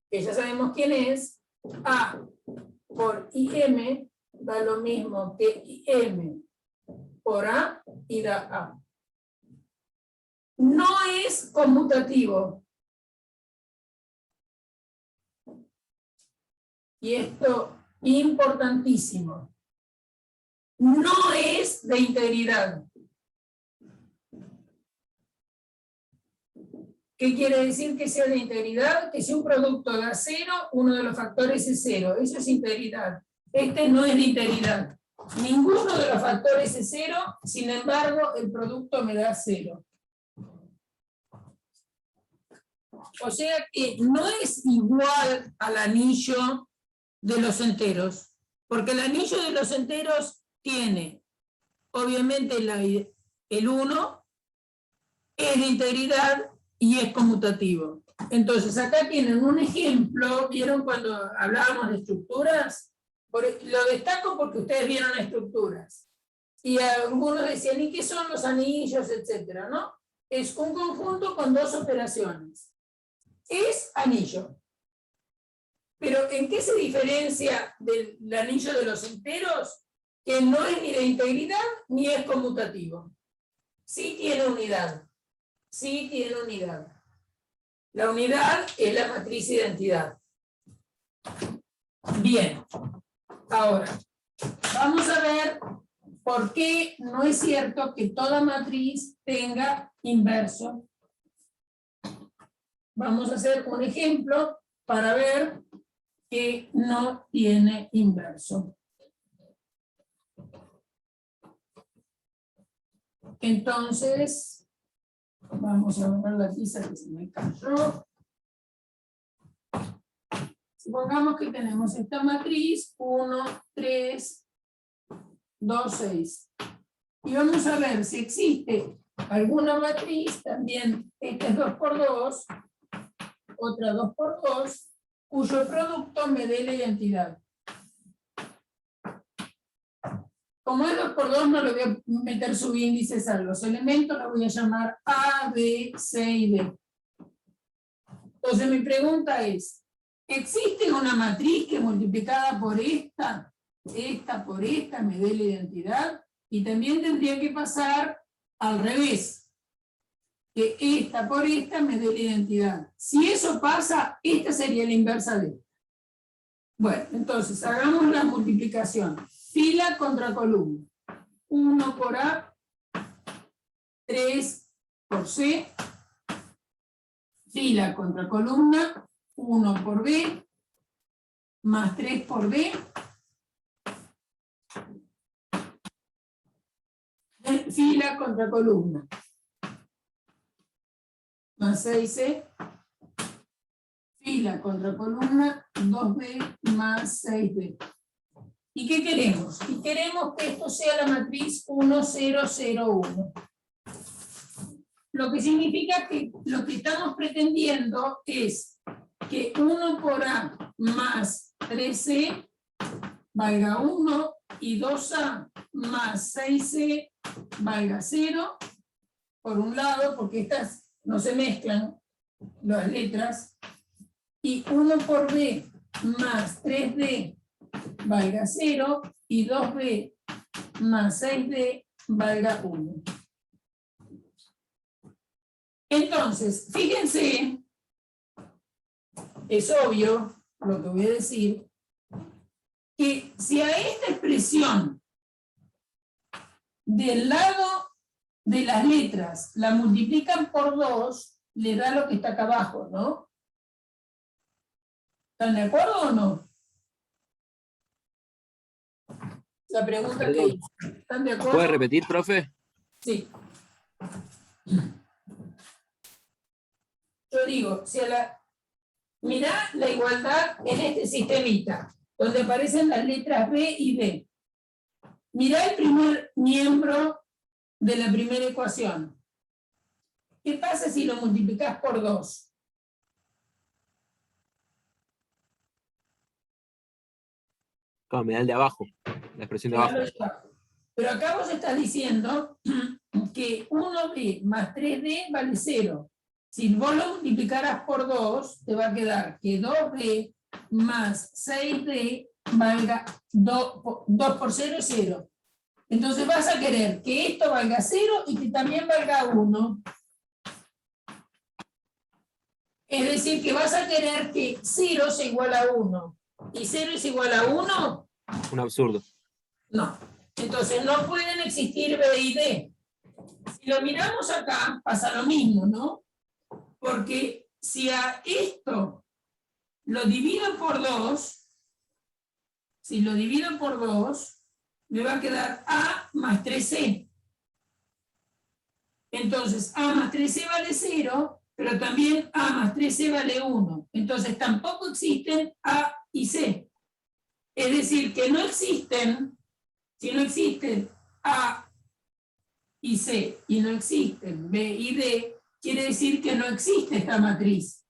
que ya sabemos quién es, A por IM da lo mismo que IM por A y da A. No es conmutativo. Y esto importantísimo. No es de integridad. ¿Qué quiere decir que sea de integridad? Que si un producto da 0, uno de los factores es 0. Eso es integridad. Este no es de integridad. Ninguno de los factores es 0, sin embargo, el producto me da 0. O sea que no es igual al anillo de los enteros, porque el anillo de los enteros tiene, obviamente, el 1, es de integridad y es conmutativo. Entonces, acá tienen un ejemplo, ¿vieron cuando hablábamos de estructuras? Lo destaco porque ustedes vieron estructuras. Y algunos decían, ¿y qué son los anillos, etcétera, ¿no? Es un conjunto con dos operaciones. Es anillo. Pero ¿en qué se diferencia del anillo de los enteros? Que no es ni de integridad ni es conmutativo. Sí tiene unidad. Sí tiene unidad. La unidad es la matriz identidad. Bien. Ahora, vamos a ver por qué no es cierto que toda matriz tenga inverso. Vamos a hacer un ejemplo para ver que no tiene inverso. Entonces, vamos a ver la tiza que se me cayó. Supongamos que tenemos esta matriz 1, 3, 2, 6. Y vamos a ver si existe alguna matriz, también esta es 2 por 2, otra 2 por 2, cuyo producto me dé la identidad. Como es 2 por 2, no le voy a meter subíndices a los elementos, lo voy a llamar A, B, C y D. Entonces mi pregunta es, ¿existe una matriz que multiplicada por esta por esta me dé la identidad? Y también tendría que pasar al revés, que esta por esta me dé la identidad. Si eso pasa, esta sería la inversa de esta. Bueno, entonces hagamos la multiplicación. Fila contra columna. 1 por A, 3 por C, fila contra columna, 1 por B, más 3 por B, fila contra columna, más 6C, fila contra columna, 2B más 6B. ¿Y qué queremos? Y queremos que esto sea la matriz 1, 0, 0, 1. Lo que significa que lo que estamos pretendiendo es que 1 por A más 3C valga 1 y 2A más 6C valga 0, por un lado, porque estas no se mezclan las letras, y 1 por B más 3D valga 0 y 2B más 6D valga 1. Entonces, fíjense, es obvio lo que voy a decir, que si a esta expresión del lado de las letras la multiplican por 2, le da lo que está acá abajo, ¿no? ¿Están de acuerdo o no? la pregunta que hice. ¿Están de acuerdo? ¿Puede repetir, profe? Sí. Yo digo, mirá la igualdad en este sistemita, donde aparecen las letras B y D. Mirá el primer miembro de la primera ecuación. ¿Qué pasa si lo multiplicás por 2? No, me da el de abajo, la expresión de abajo. Pero acá vos estás diciendo que 1B más 3D vale 0. Si vos lo multiplicaras por 2, te va a quedar que 2B más 6D valga 2 por 0 es 0. Entonces vas a querer que esto valga 0 y que también valga 1. Es decir, que vas a querer que 0 sea igual a 1. ¿Y 0 es igual a 1? Un absurdo. No. Entonces no pueden existir B y D. Si lo miramos acá, pasa lo mismo, ¿no? Porque si a esto lo divido por 2, si lo divido por 2, me va a quedar A más 3C. Entonces A más 3C vale 0, pero también A más 3C vale 1. Entonces tampoco existen A y C. Es decir, que no existen, si no existen A y C y no existen B y D, quiere decir que no existe esta matriz.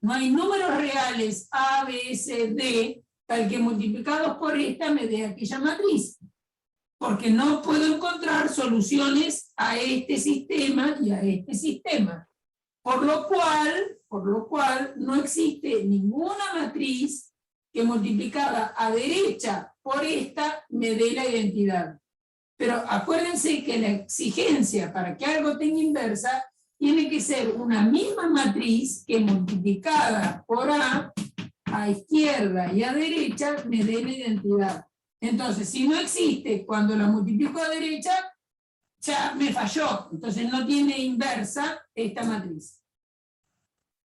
No hay números reales A, B, C, D, tal que multiplicados por esta me dé aquella matriz. Porque no puedo encontrar soluciones a este sistema y a este sistema. Por lo cual no existe ninguna matriz que multiplicada a derecha por esta me dé la identidad. Pero acuérdense que la exigencia para que algo tenga inversa tiene que ser una misma matriz que multiplicada por A izquierda y a derecha me dé la identidad. Entonces, si no existe cuando la multiplico a derecha, ya me falló. Entonces no tiene inversa esta matriz.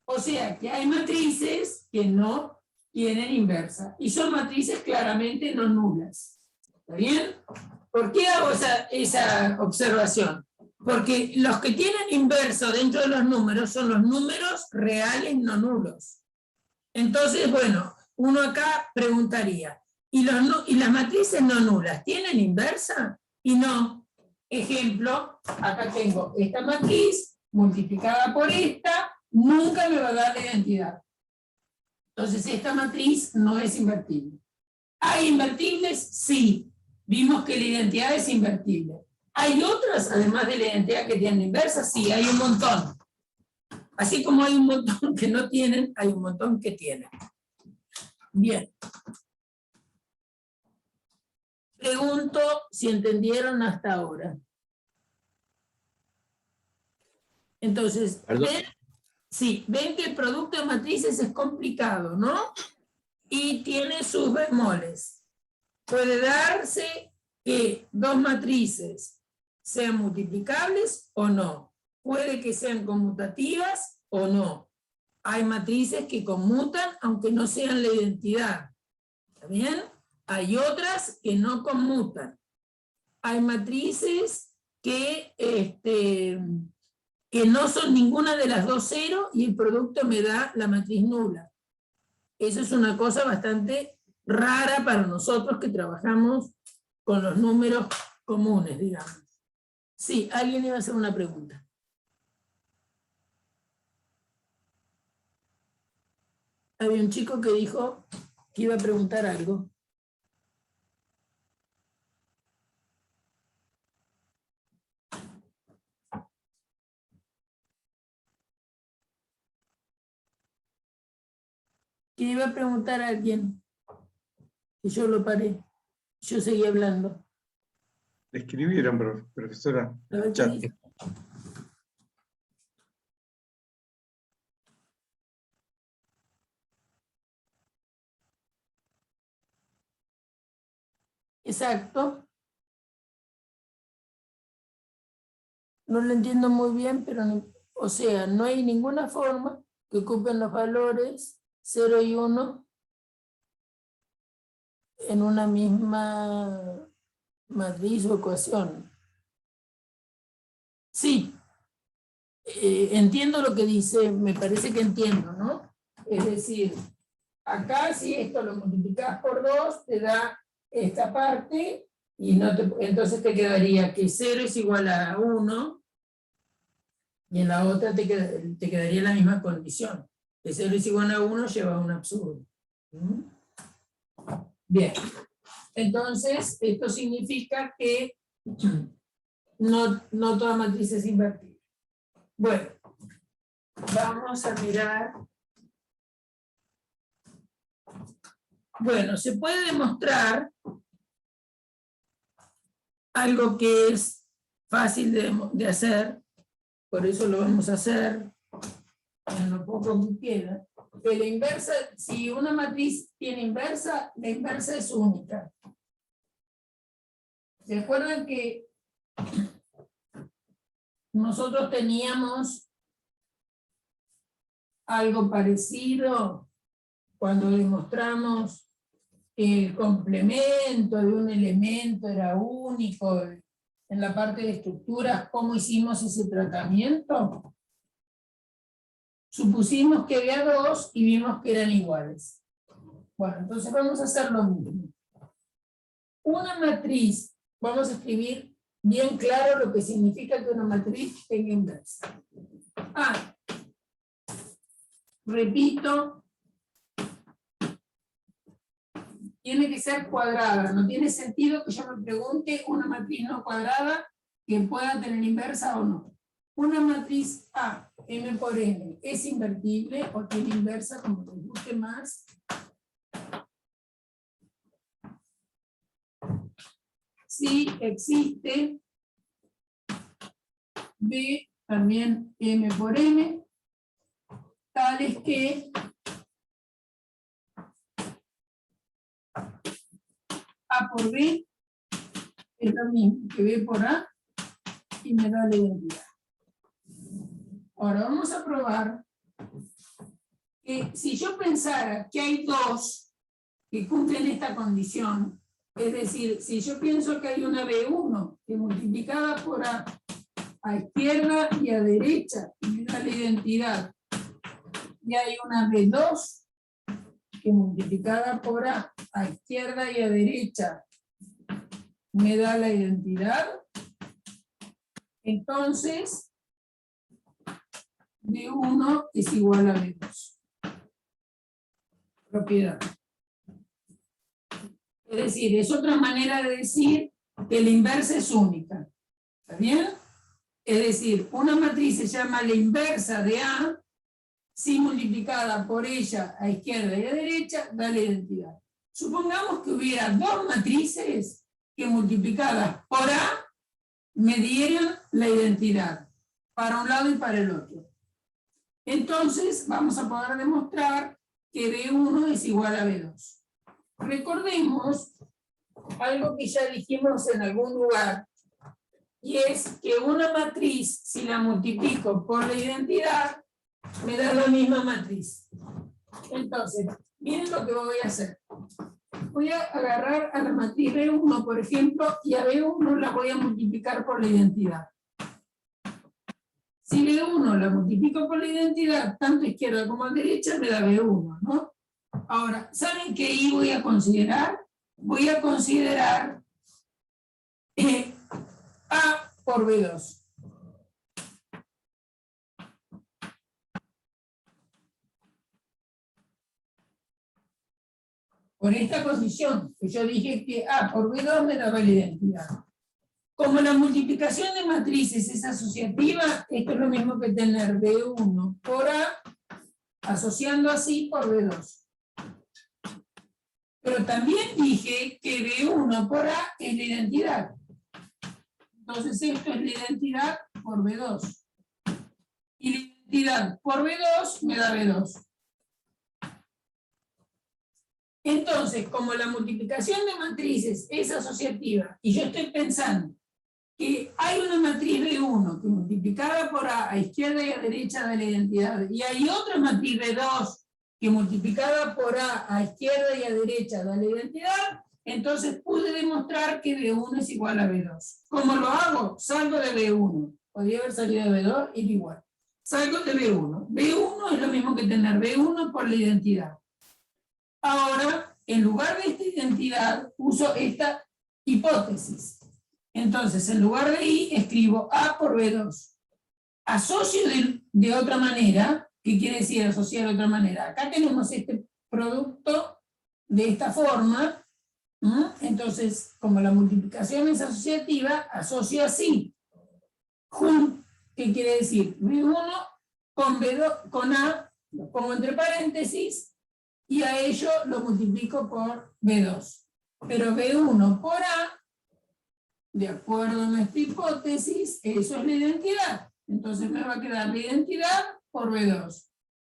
O sea que hay matrices que no tienen inversa. Y son matrices claramente no nulas. ¿Está bien? ¿Por qué hago esa observación? Porque los que tienen inverso dentro de los números son los números reales no nulos. Entonces, bueno, uno acá preguntaría, ¿y las matrices no nulas tienen inversa? Y no. Ejemplo, acá tengo esta matriz multiplicada por esta, nunca me va a dar la identidad. Entonces, esta matriz no es invertible. ¿Hay invertibles? Sí. Vimos que la identidad es invertible. ¿Hay otras, además de la identidad, que tienen inversa? Sí, hay un montón. Así como hay un montón que no tienen, hay un montón que tienen. Bien. Pregunto si entendieron hasta ahora. Entonces, ven que el producto de matrices es complicado, ¿no? Y tiene sus bemoles. Puede darse que dos matrices sean multiplicables o no. Puede que sean conmutativas o no. Hay matrices que conmutan aunque no sean la identidad. ¿Está bien? Hay otras que no conmutan. Hay matrices que no son ninguna de las dos cero y el producto me da la matriz nula. Eso es una cosa bastante rara para nosotros que trabajamos con los números comunes, digamos. Sí, alguien iba a hacer una pregunta. Había un chico que dijo que iba a preguntar algo. Que iba a preguntar a alguien. Y yo lo paré. Yo seguí hablando. Le escribieron, profesora. A ver, Chat. ¿qué dice? Exacto. No lo entiendo muy bien, pero no, o sea, no hay ninguna forma que ocupen los valores 0 y 1 en una misma matriz o ecuación. Sí, entiendo lo que dice, me parece que entiendo, ¿no? Es decir, acá si esto lo multiplicas por 2, te da esta parte, y entonces te quedaría que 0 es igual a 1, y en la otra te quedaría la misma condición. Que 0 es igual a 1 lleva a un absurdo. ¿Mm? Bien. Entonces, esto significa que no toda matriz es invertible. Bueno, vamos a mirar. Bueno, se puede demostrar algo que es fácil de hacer, por eso lo vamos a hacer en lo poco que queda. Que la inversa, si una matriz tiene inversa, la inversa es única. ¿Se acuerdan que nosotros teníamos algo parecido cuando demostramos que el complemento de un elemento era único? En la parte de estructuras, ¿cómo hicimos ese tratamiento? Supusimos que había dos y vimos que eran iguales. Bueno, entonces vamos a hacer lo mismo. Una matriz, vamos a escribir bien claro lo que significa que una matriz tenga inversa. Ah, repito, tiene que ser cuadrada. No tiene sentido que yo me pregunte una matriz no cuadrada que pueda tener inversa o no. Una matriz A, M por N, ¿es invertible o tiene inversa, como les guste más? Sí, existe. B, también M por N, tales que A por B es lo mismo que B por A y me da la identidad. Ahora vamos a probar que si yo pensara que hay dos que cumplen esta condición, es decir, si yo pienso que hay una B1 que multiplicada por A izquierda y a derecha me da la identidad, y hay una B2 que multiplicada por A izquierda y a derecha me da la identidad, entonces B1 es igual a B2. Propiedad. Es decir, es otra manera de decir que la inversa es única. ¿Está bien? Es decir, una matriz se llama la inversa de A, si multiplicada por ella a izquierda y a derecha, da la identidad. Supongamos que hubiera dos matrices que multiplicadas por A me dieran la identidad, para un lado y para el otro. Entonces vamos a poder demostrar que B1 es igual a B2. Recordemos algo que ya dijimos en algún lugar, y es que una matriz, si la multiplico por la identidad, me da la misma matriz. Entonces, miren lo que voy a hacer. Voy a agarrar a la matriz B1, por ejemplo, y a B1 la voy a multiplicar por la identidad. Si B1 la multiplico por la identidad, tanto a izquierda como a derecha, me da B1, ¿no? Ahora, ¿saben qué I voy a considerar? Voy a considerar A por B2. Por esta posición, que yo dije que A por B2 me daba la identidad. Como la multiplicación de matrices es asociativa, esto es lo mismo que tener B1 por A, asociando así por B2. Pero también dije que B1 por A es la identidad. Entonces esto es la identidad por B2. Y la identidad por B2 me da B2. Entonces, como la multiplicación de matrices es asociativa, y yo estoy pensando que hay una matriz B1 que multiplicada por A izquierda y a derecha da la identidad, y hay otra matriz B2 que multiplicada por A izquierda y a derecha da la identidad, entonces pude demostrar que B1 es igual a B2. ¿Cómo lo hago? Salgo de B1. Podría haber salido de B2 y era igual. Salgo de B1. B1 es lo mismo que tener B1 por la identidad. Ahora, en lugar de esta identidad, uso esta hipótesis. Entonces, en lugar de I, escribo A por B2. Asocio de otra manera. ¿Qué quiere decir asociar de otra manera? Acá tenemos este producto de esta forma. Entonces, como la multiplicación es asociativa, asocio así. ¿Qué quiere decir? B1 con B2, con A, lo pongo entre paréntesis, y a ello lo multiplico por B2. Pero B1 por A, de acuerdo a nuestra hipótesis, eso es la identidad. Entonces me va a quedar la identidad por B2.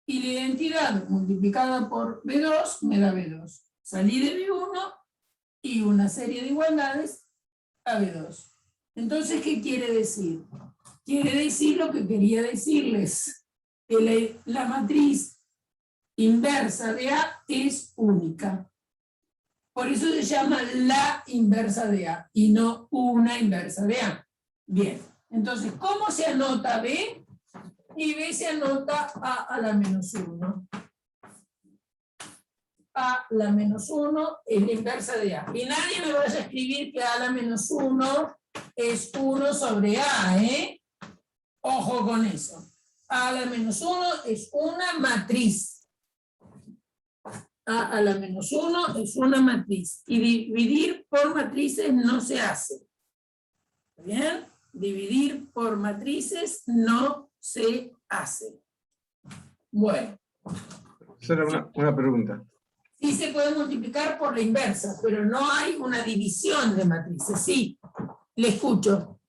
Y la identidad multiplicada por B2 me da B2. Salí de B1 y una serie de igualdades a B2. Entonces, ¿qué quiere decir? Quiere decir lo que quería decirles, que la matriz inversa de A es única. Por eso se llama la inversa de A y no una inversa de A. Bien, entonces, ¿cómo se anota B? Y B se anota A la menos 1. A la menos 1 es la inversa de A. Y nadie me vaya a escribir que A la menos 1 es 1 sobre A, ¿eh? Ojo con eso. A la menos 1 es una matriz. A la menos 1 es una matriz. Y dividir por matrices no se hace. ¿Bien? Dividir por matrices no se hace. Bueno. Solo una pregunta. Sí se puede multiplicar por la inversa, pero no hay una división de matrices. Sí, le escucho.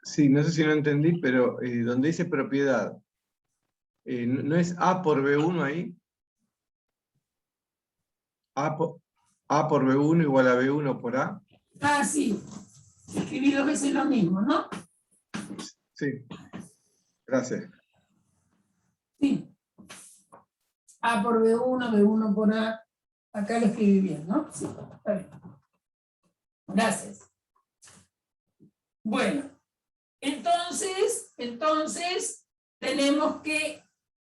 Sí, no sé si lo entendí, pero donde dice propiedad, ¿no es A por B1 ahí? A por B1 igual a B1 por A. Ah, sí. Escribí 2 veces lo mismo, ¿no? Sí. Gracias. Sí. A por B1, B1 por A. Acá lo escribí bien, ¿no? Sí, está bien. Gracias. Bueno, entonces tenemos que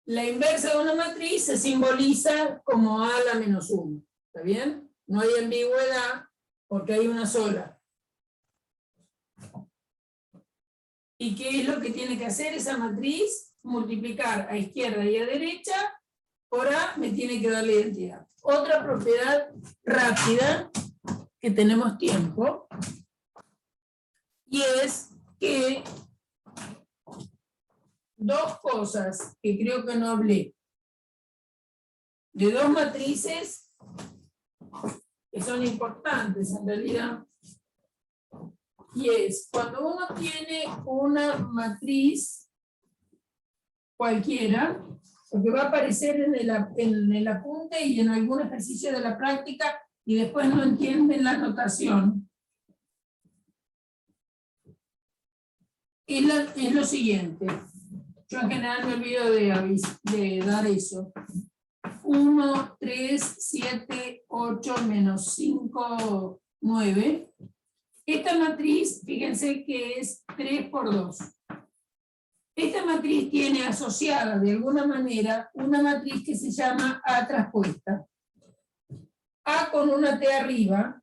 la inversa de una matriz se simboliza como A la menos 1. ¿Está bien? No hay ambigüedad porque hay una sola. ¿Y qué es lo que tiene que hacer esa matriz? Multiplicar a izquierda y a derecha por A me tiene que dar la identidad. Otra propiedad rápida, que tenemos tiempo, y es que dos cosas que creo que no hablé, de dos matrices que son importantes en realidad, y es cuando uno tiene una matriz cualquiera, porque va a aparecer en el apunte y en algún ejercicio de la práctica, y después no entienden la notación. Es lo siguiente. Yo en general me olvido de dar eso. 1, 3, 7, 8, menos 5, 9. Esta matriz, fíjense que es 3 por 2. Esta matriz tiene asociada de alguna manera una matriz que se llama A traspuesta. A con una T arriba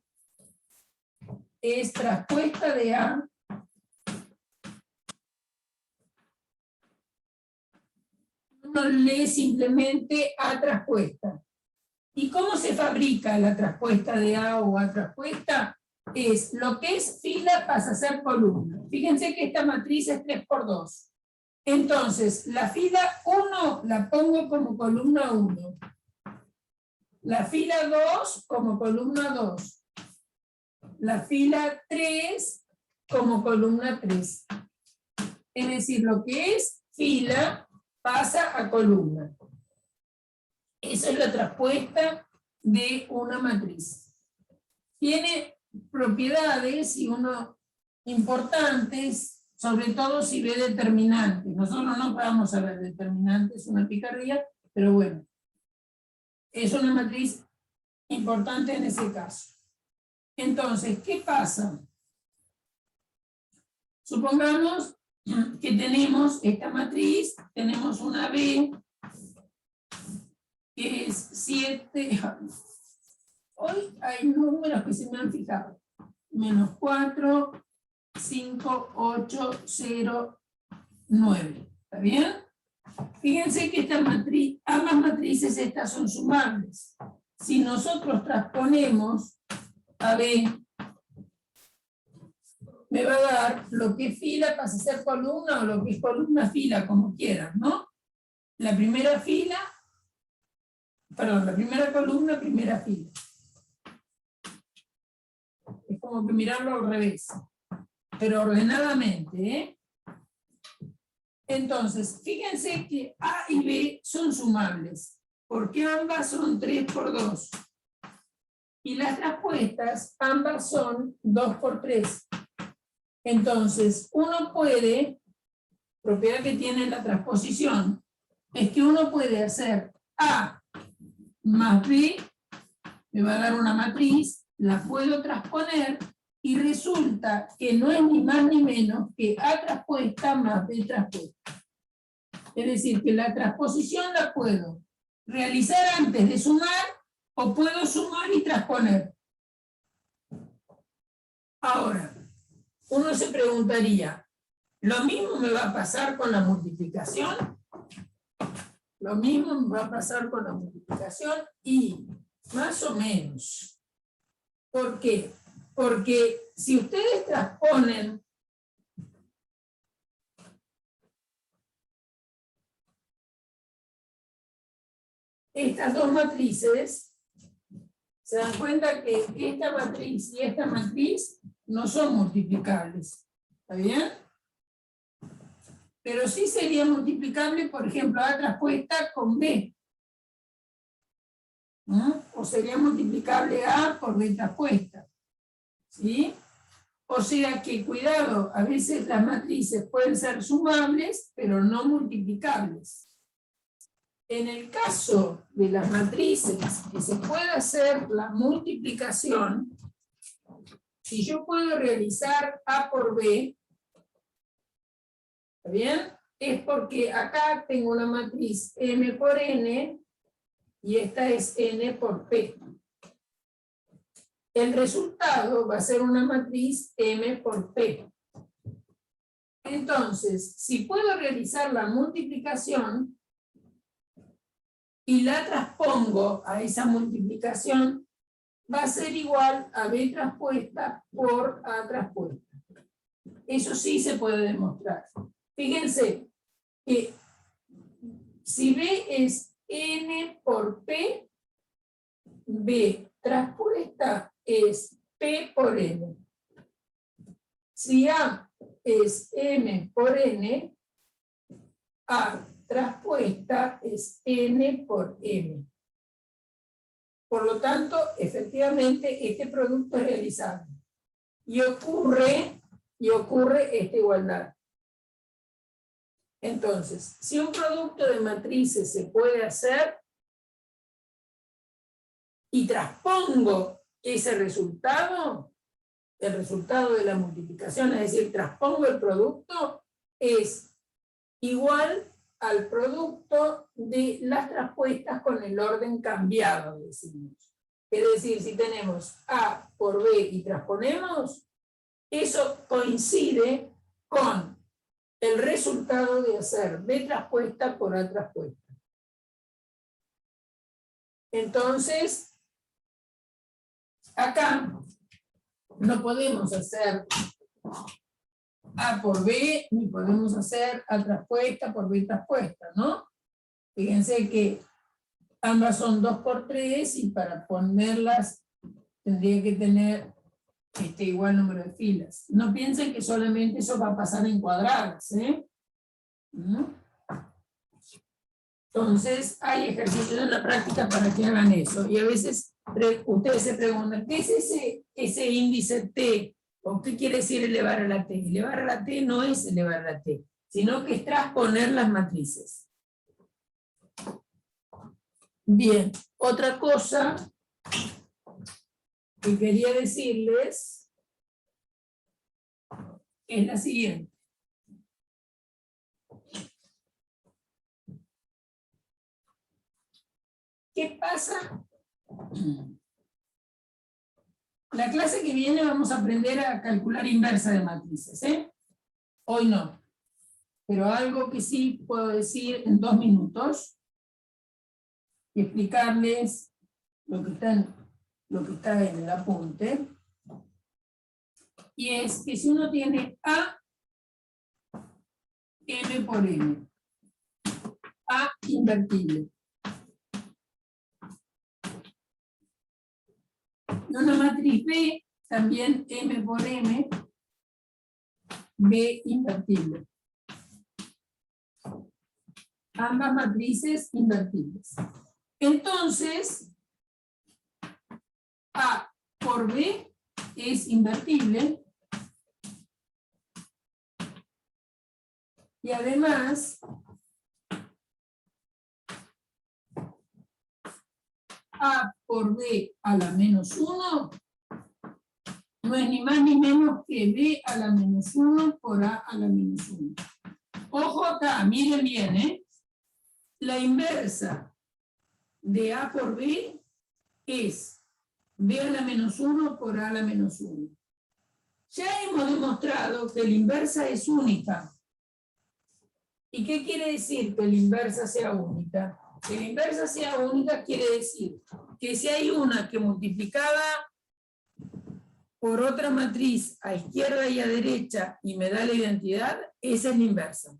es traspuesta de A uno lee simplemente A traspuesta. ¿Y cómo se fabrica la traspuesta de A o A traspuesta? Es lo que es fila pasa a ser columna. Fíjense que esta matriz es 3 por 2. Entonces, la fila 1 la pongo como columna 1. La fila 2 como columna 2. La fila 3 como columna 3. Es decir, lo que es fila pasa a columna. Esa es la traspuesta de una matriz. Tiene propiedades importantes, sobre todo si ve determinantes. Nosotros no vamos a ver determinantes, una picardía, pero bueno. Es una matriz importante en ese caso. Entonces, ¿qué pasa? Supongamos que tenemos esta matriz, tenemos una B, que es 7, hoy hay números que se me han fijado, menos 4, 5, 8, 0, 9, ¿está bien? Fíjense que esta matriz, ambas matrices estas son sumables. Si nosotros transponemos a B, me va a dar lo que es fila pasa a ser columna o lo que es columna fila, como quieran, ¿no? La primera fila, perdón, la primera columna, primera fila. Es como que mirarlo al revés, pero ordenadamente, ¿eh? Entonces, fíjense que A y B son sumables, porque ambas son 3 por 2. Y las traspuestas, ambas son 2 por 3. Entonces, uno puede, propiedad que tiene la transposición, es que uno puede hacer A más B, me va a dar una matriz, la puedo transponer, y resulta que no es ni más ni menos que A transpuesta más B transpuesta. Es decir, que la transposición la puedo realizar antes de sumar, o puedo sumar y transponer. Ahora, uno se preguntaría, ¿lo mismo me va a pasar con la multiplicación? Lo mismo me va a pasar con la multiplicación, y más o menos. ¿Por qué? Porque si ustedes transponen estas dos matrices, se dan cuenta que esta matriz y esta matriz no son multiplicables. ¿Está bien? Pero sí sería multiplicable, por ejemplo, A transpuesta con B. ¿No? O sería multiplicable A por B transpuesta. ¿Sí? O sea que, cuidado, a veces las matrices pueden ser sumables, pero no multiplicables. En el caso de las matrices que se puede hacer la multiplicación, si yo puedo realizar A por B, ¿está bien? Es porque acá tengo una matriz M por N y esta es N por P. El resultado va a ser una matriz M por P. Entonces, si puedo realizar la multiplicación y la transpongo a esa multiplicación, va a ser igual a B transpuesta por A transpuesta. Eso sí se puede demostrar. Fíjense que si B es N por P, B transpuesta es P por N. Si A es M por N, A transpuesta es N por M. Por lo tanto, efectivamente, este producto es realizable. Y ocurre esta igualdad. Entonces, si un producto de matrices se puede hacer y transpongo ese resultado, el resultado de la multiplicación, es decir, transpongo el producto, es igual al producto de las transpuestas con el orden cambiado, decimos. Es decir, si tenemos A por B y transponemos, eso coincide con el resultado de hacer B transpuesta por A transpuesta. Entonces, acá no podemos hacer A por B, ni podemos hacer A transpuesta por B transpuesta, ¿no? Fíjense que ambas son 2 por 3 y para ponerlas tendría que tener igual número de filas. No piensen que solamente eso va a pasar en cuadradas, ¿eh? ¿No? Entonces, hay ejercicios en la práctica para que hagan eso. Y a veces ustedes se preguntan, ¿qué es ese índice T? ¿O qué quiere decir elevar a la T? Elevar a la T no es elevar a la T, sino que es transponer las matrices. Bien, Otra cosa que quería decirles es la siguiente. ¿Qué pasa? La clase que viene vamos a aprender a calcular inversa de matrices, ¿eh? Hoy no. Pero algo que sí puedo decir en 2 minutos, y explicarles lo que está en el apunte, y es que si uno tiene A, M por N, A invertible, y una matriz B, también M por M, B invertible. Ambas matrices invertibles. Entonces, A por B es invertible. Y además, A por B a la menos 1 no es ni más ni menos que B a la menos 1 por A a la menos 1. Ojo acá, miren bien, ¿eh? La inversa de A por B es B a la menos 1 por A a la menos 1. Ya hemos demostrado que la inversa es única. ¿Y qué quiere decir que la inversa sea única? Que la inversa sea única quiere decir que si hay una que multiplicada por otra matriz a izquierda y a derecha y me da la identidad, esa es la inversa.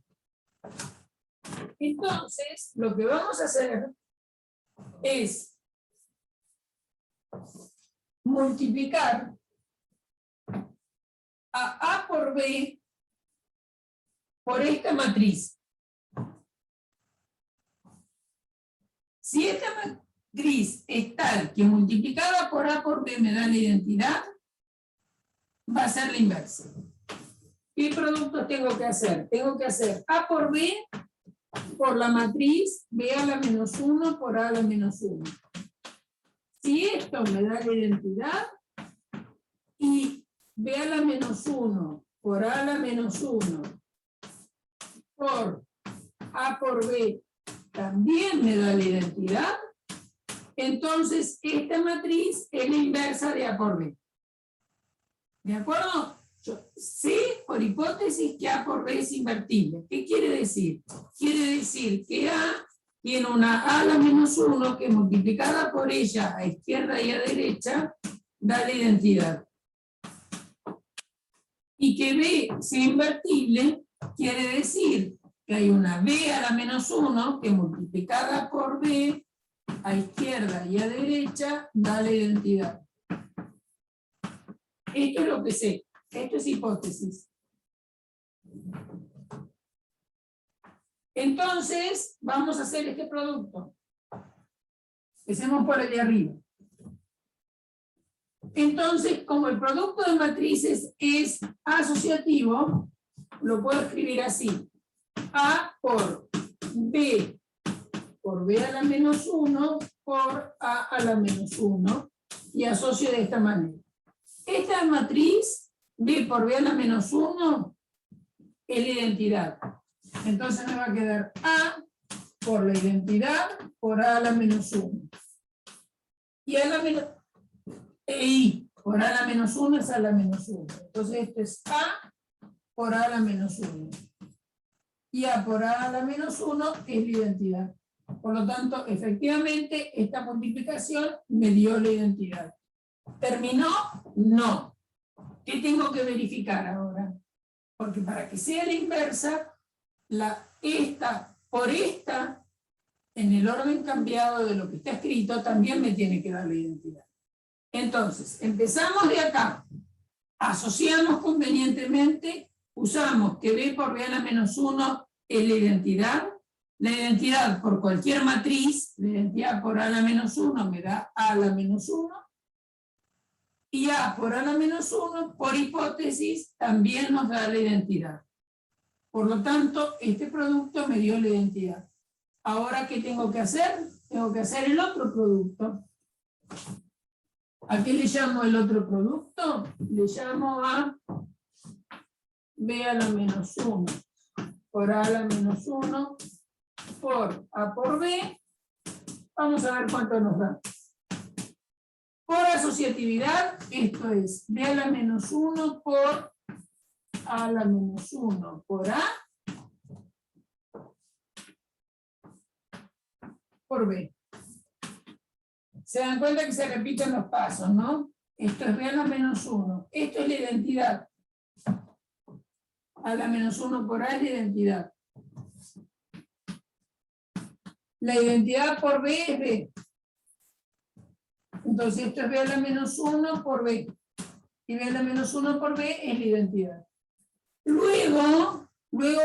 Entonces, lo que vamos a hacer es multiplicar a A por B por esta matriz. Si esta matriz es tal que multiplicada por A por B me da la identidad, va a ser la inversa. ¿Qué productos tengo que hacer? Tengo que hacer A por B por la matriz B a la menos 1 por A a la menos 1. Si esto me da la identidad, y B a la menos 1 por A a la menos 1 por A por B también me da la identidad, entonces esta matriz es la inversa de A por B. ¿De acuerdo? Yo sé por hipótesis que A por B es invertible. ¿Qué quiere decir? Quiere decir que A tiene una A a la menos 1 que multiplicada por ella a izquierda y a derecha da la identidad. Y que B sea invertible quiere decir que hay una B a la menos 1 que multiplicada por B a izquierda y a derecha da la identidad. Esto es lo que sé. Esto es hipótesis. Entonces, vamos a hacer este producto. Empecemos por el de arriba. Entonces, como el producto de matrices es asociativo, lo puedo escribir así. A por B a la menos 1 por A a la menos 1 y asocio de esta manera. Esta matriz, B por B a la menos 1, es la identidad. Entonces me va a quedar A por la identidad por A a la menos 1. Y A a la menos... I por A a la menos 1 es A a la menos 1. Entonces esto es A por A a la menos 1. Y A por A a la menos 1 es la identidad. Por lo tanto, efectivamente, esta multiplicación me dio la identidad. ¿Terminó? No. ¿Qué tengo que verificar ahora? Porque para que sea la inversa, esta por esta, en el orden cambiado de lo que está escrito, también me tiene que dar la identidad. Entonces, empezamos de acá. Asociamos convenientemente, usamos que B por B a la menos 1 es la identidad. La identidad por cualquier matriz, la identidad por A a la menos 1 me da A a la menos 1. Y A por A a la menos 1, por hipótesis, también nos da la identidad. Por lo tanto, este producto me dio la identidad. Ahora, ¿qué tengo que hacer? Tengo que hacer el otro producto. ¿A qué le llamo el otro producto? Le llamo a B a la menos 1 por A a la menos 1 por A por B. Vamos a ver cuánto nos da. Por asociatividad, esto es B a la menos 1 por A a la menos 1 por A por B. Se dan cuenta que se repiten los pasos, ¿no? Esto es B a la menos 1. Esto es la identidad. A la menos 1 por A es la identidad. La identidad por B es B. Entonces esto es B a la menos 1 por B. Y B a la menos 1 por B es la identidad. Luego,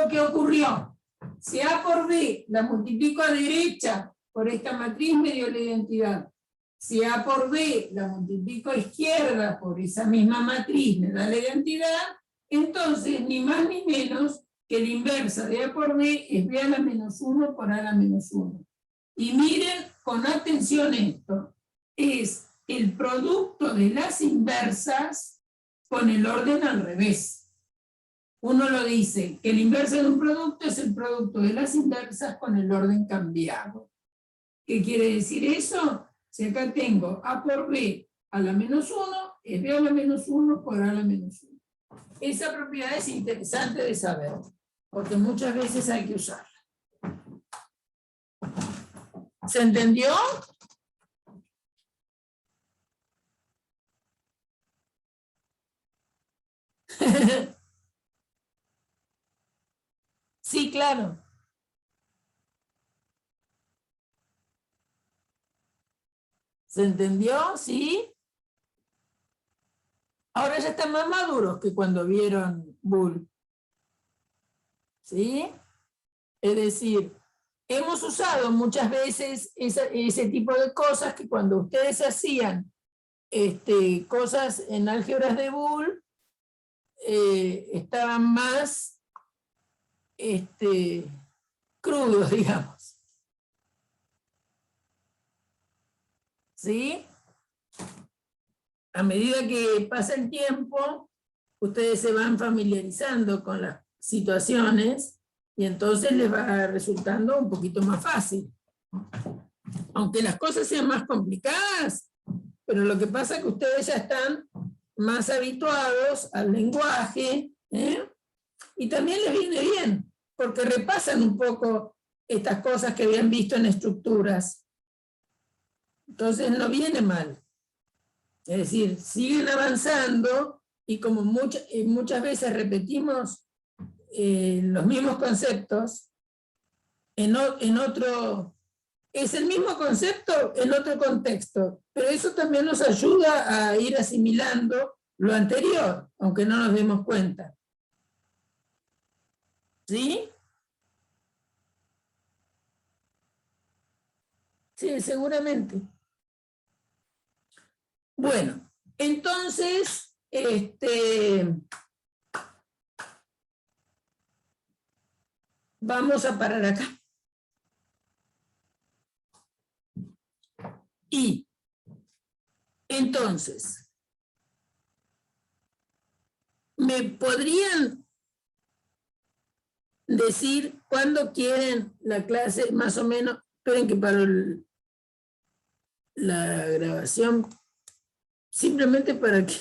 ¿qué ocurrió? Si A por B la multiplico a derecha por esta matriz, me dio la identidad. Si A por B la multiplico a izquierda por esa misma matriz, me da la identidad. Entonces, ni más ni menos que la inversa de A por B es B a la menos 1 por A a la menos 1. Y miren con atención esto. Es el producto de las inversas con el orden al revés. Uno lo dice, que la inversa de un producto es el producto de las inversas con el orden cambiado. ¿Qué quiere decir eso? Si acá tengo A por B a la menos 1, es B a la menos 1 por A a la menos 1. Esa propiedad es interesante de saber, porque muchas veces hay que usarla. ¿Se entendió? Sí, claro. ¿Se entendió? ¿Sí? Ahora ya están más maduros que cuando vieron Boole. ¿Sí? Es decir, hemos usado muchas veces ese tipo de cosas que cuando ustedes hacían cosas en álgebras de Boole, estaban más crudos, digamos. ¿Sí? A medida que pasa el tiempo, ustedes se van familiarizando con las situaciones y entonces les va resultando un poquito más fácil. Aunque las cosas sean más complicadas, pero lo que pasa es que ustedes ya están más habituados al lenguaje, y también les viene bien, porque repasan un poco estas cosas que habían visto en estructuras. Entonces no viene mal. Es decir, siguen avanzando y como muchas veces repetimos los mismos conceptos, es el mismo concepto en otro contexto, pero eso también nos ayuda a ir asimilando lo anterior, aunque no nos demos cuenta. ¿Sí? Sí, seguramente. Bueno, entonces, vamos a parar acá. Y, entonces, ¿me podrían decir cuándo quieren la clase, más o menos? Esperen que paro la grabación, simplemente para que